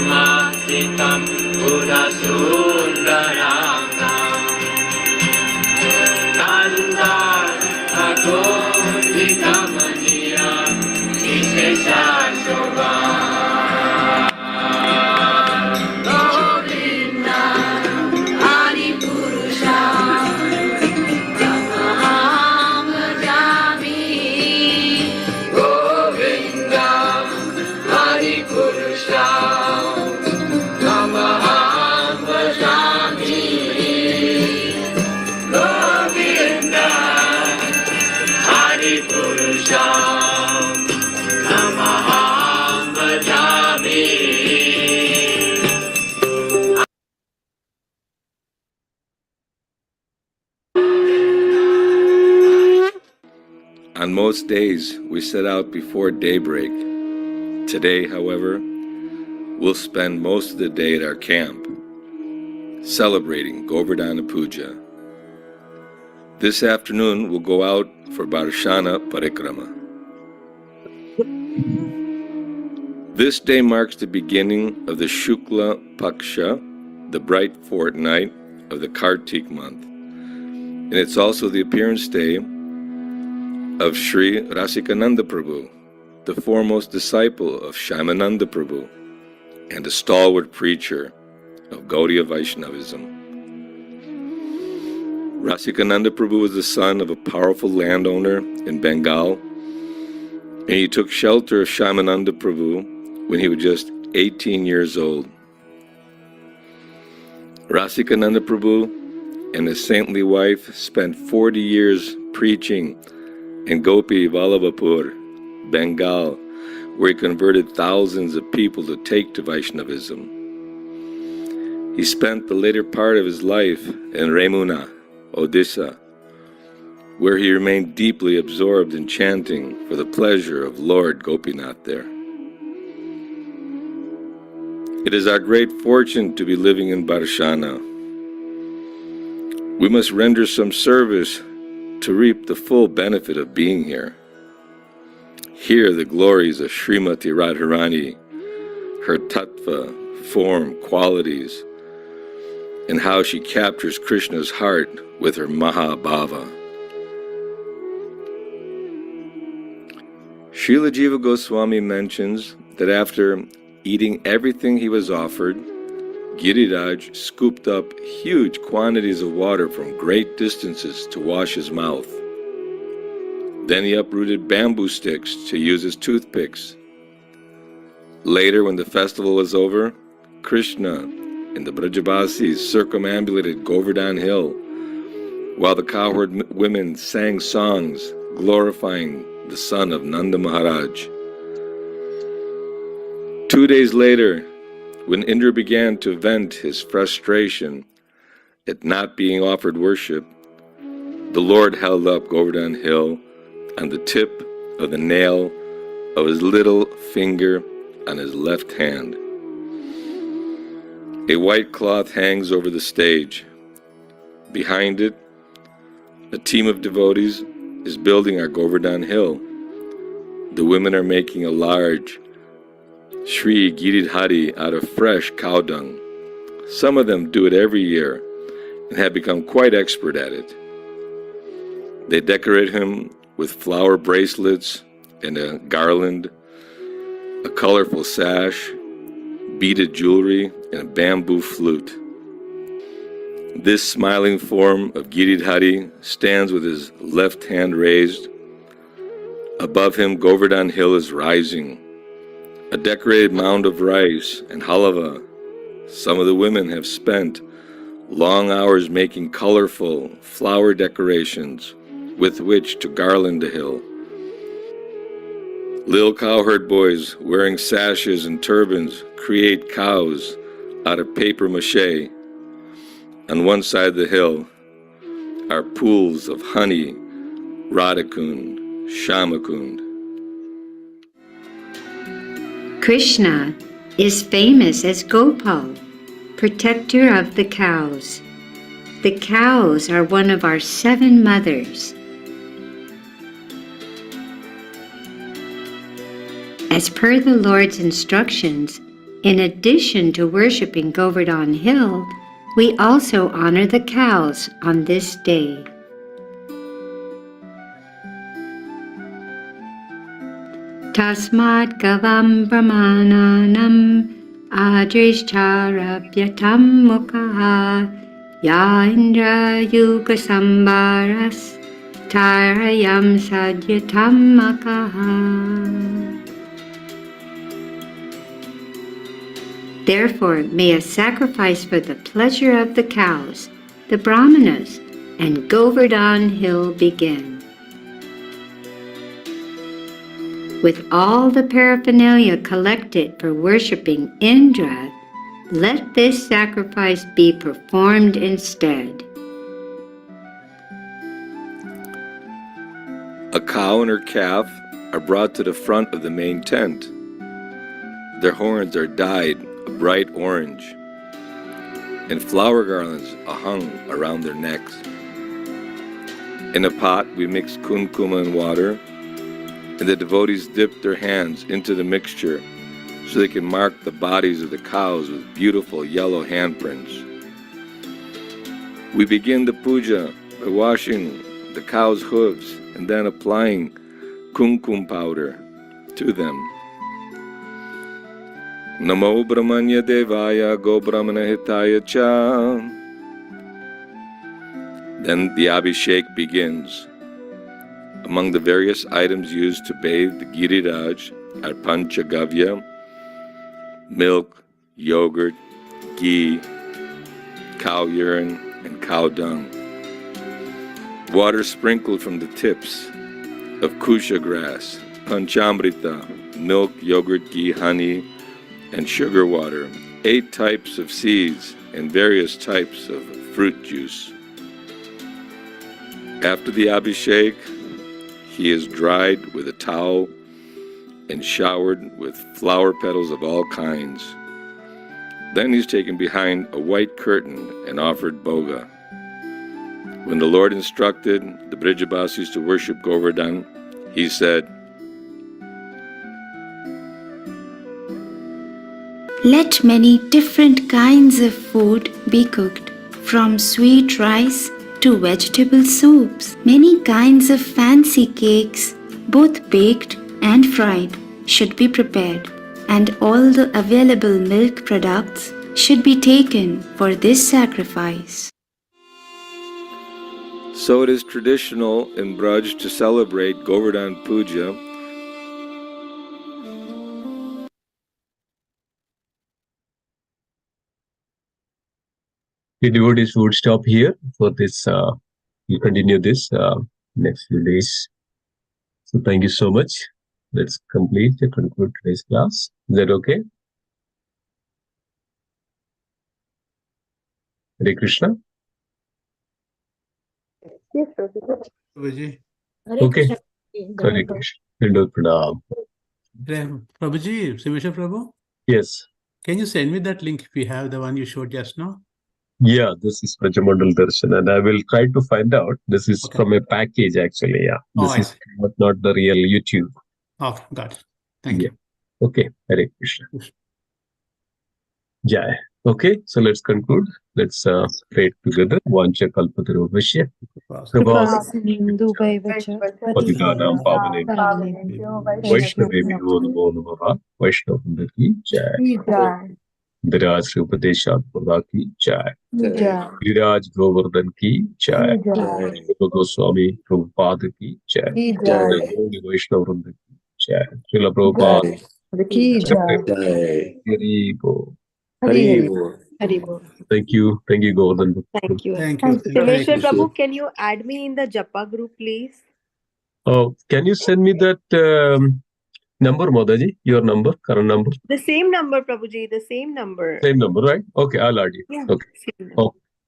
Namasitam Buddhasundaram Tandar Agotikamaniya Ishesha Shobha Govinda Adi Purusha Tamaham Jami Govinda Adi Purusha Tamaham Jami Govinda Adi Purusha Tamaham Jami. On most days, we set out before daybreak. Today, however, we'll spend most of the day at our camp, celebrating Govardhana Puja. This afternoon, we'll go out for Barshana Parikrama. This day marks the beginning of the Shukla Paksha, the bright fortnight of the Kartik month. And it's also the appearance day of Sri Rasikananda Prabhu, the foremost disciple of Shyamananda Prabhu, and a stalwart preacher of Gaudiya Vaishnavism. Rasikananda Prabhu was the son of a powerful landowner in Bengal, and he took shelter of Shyamananda Prabhu when he was just 18 years old. Rasikananda Prabhu and his saintly wife spent 40 years preaching in Gopi Vallabhapur, Bengal, where he converted thousands of people to take to Vaishnavism. He spent the later part of his life in Remuna, Odisha, where he remained deeply absorbed in chanting for the pleasure of Lord Gopinath there. It is our great fortune to be living in Barshana. We must render some service to reap the full benefit of being here. Hear the glories of Srimati Radharani, her tattva, form, qualities, and how she captures Krishna's heart with her Mahabhava. Srila Jiva Goswami mentions that after eating everything he was offered, Giriraj scooped up huge quantities of water from great distances to wash his mouth. Then he uprooted bamboo sticks to use as toothpicks. Later, when the festival was over, Krishna and the Brajabasis circumambulated Govardhan Hill, while the cowherd women sang songs glorifying the son of Nanda Maharaj. 2 days later, when Indra began to vent his frustration at not being offered worship, the Lord held up Govardhan Hill on the tip of the nail of his little finger on his left hand. A white cloth hangs over the stage. Behind it, a team of devotees is building our Govardhan Hill. The women are making a large Sri Giridhari out of fresh cow dung. Some of them do it every year and have become quite expert at it. They decorate him with flower bracelets and a garland, a colorful sash, beaded jewelry, and a bamboo flute. This smiling form of Giridhari stands with his left hand raised. Above him, Govardhan Hill is rising, a decorated mound of rice and halava. Some of the women have spent long hours making colorful flower decorations with which to garland the hill. Little cowherd boys wearing sashes and turbans create cows out of paper mache. On one side of the hill are pools of honey, Radhakund, Shamakund. Krishna is famous as Gopal, protector of the cows. The cows are one of our 7 mothers. As per the Lord's instructions, In addition to worshipping Govardhan Hill, we also honor the cows on this day. Tasmat gavam brahmananam adrishtarabhyatam mukha ya indra yuga sambaras tarayam sadyatam makaha. Therefore, may a sacrifice for the pleasure of the cows, the brahmanas, and Govardhan Hill begin. With all the paraphernalia collected for worshipping Indra, let this sacrifice be performed instead. A cow and her calf are brought to the front of the main tent. Their horns are dyed a bright orange, and flower garlands are hung around their necks. In a pot, we mix kumkuma and water, and the devotees dip their hands into the mixture so they can mark the bodies of the cows with beautiful yellow handprints. We begin the puja by washing the cow's hooves and then applying kumkum powder to them. Namo Brahmanya Devaya Go Brahmana Hitaya Cha. Then the Abhishek begins. Among the various items used to bathe the Giriraj are Panchagavya, milk, yogurt, ghee, cow urine, and cow dung. Water sprinkled from the tips of kusha grass, panchamrita, milk, yogurt, ghee, honey, and sugar water, 8 types of seeds, and various types of fruit juice. After the Abhishek, he is dried with a towel and showered with flower petals of all kinds. Then he's taken behind a white curtain and offered bhoga. When the Lord instructed the Brijabasis to worship Govardhan, he said, Let many different kinds of food be cooked, from sweet rice to vegetable soups. Many kinds of fancy cakes, both baked and fried, should be prepared, and all the available milk products should be taken for this sacrifice. So it is traditional in Braj to celebrate Govardhan Puja The devotees would stop here for this. We'll continue this next few days. So thank you so much. Let's complete and conclude today's class. Is that okay? Hare Krishna. Yes, Prabhuji. Prabhuji. Okay. Hare Krishna. Dandavat pranam. Prabhuji, Simesha Prabhu, Yes. can you send me that link if you have the one you showed just now? Yeah, this is Prajamandal Darshan, and I will try to find out. This is from a package, actually. Yeah, this is not the real YouTube. Okay, got it. Thank you. Okay, Hare Krishna. Jai. Okay, so let's conclude. Let's pray together. Vancha kalpatarubhashya. Prabha Hindu Vacha Patitanam Pavanebhyo Vaishnavebhyo Namo Namaha Vaishnavanda ki Jai. Dhiraj Sri Upadeshat Purva ki Jai. Giriraj Govardhan ki Jai. Goswami Prabhupada ki Jai. Holy Vaishnavanda ki Jai. Srila Prabhupada ki Jai. Hari Bo. Haribo. Thank you, Govardhan. Thank you. Thank you. Simeshwar Prabhu, can you add me in the Japa group, please? Oh, can you send me that number, Madaji? Your number, current number? The same number, Prabhuji, the same number. Same number, right? Okay, I'll add you. Yeah. Okay.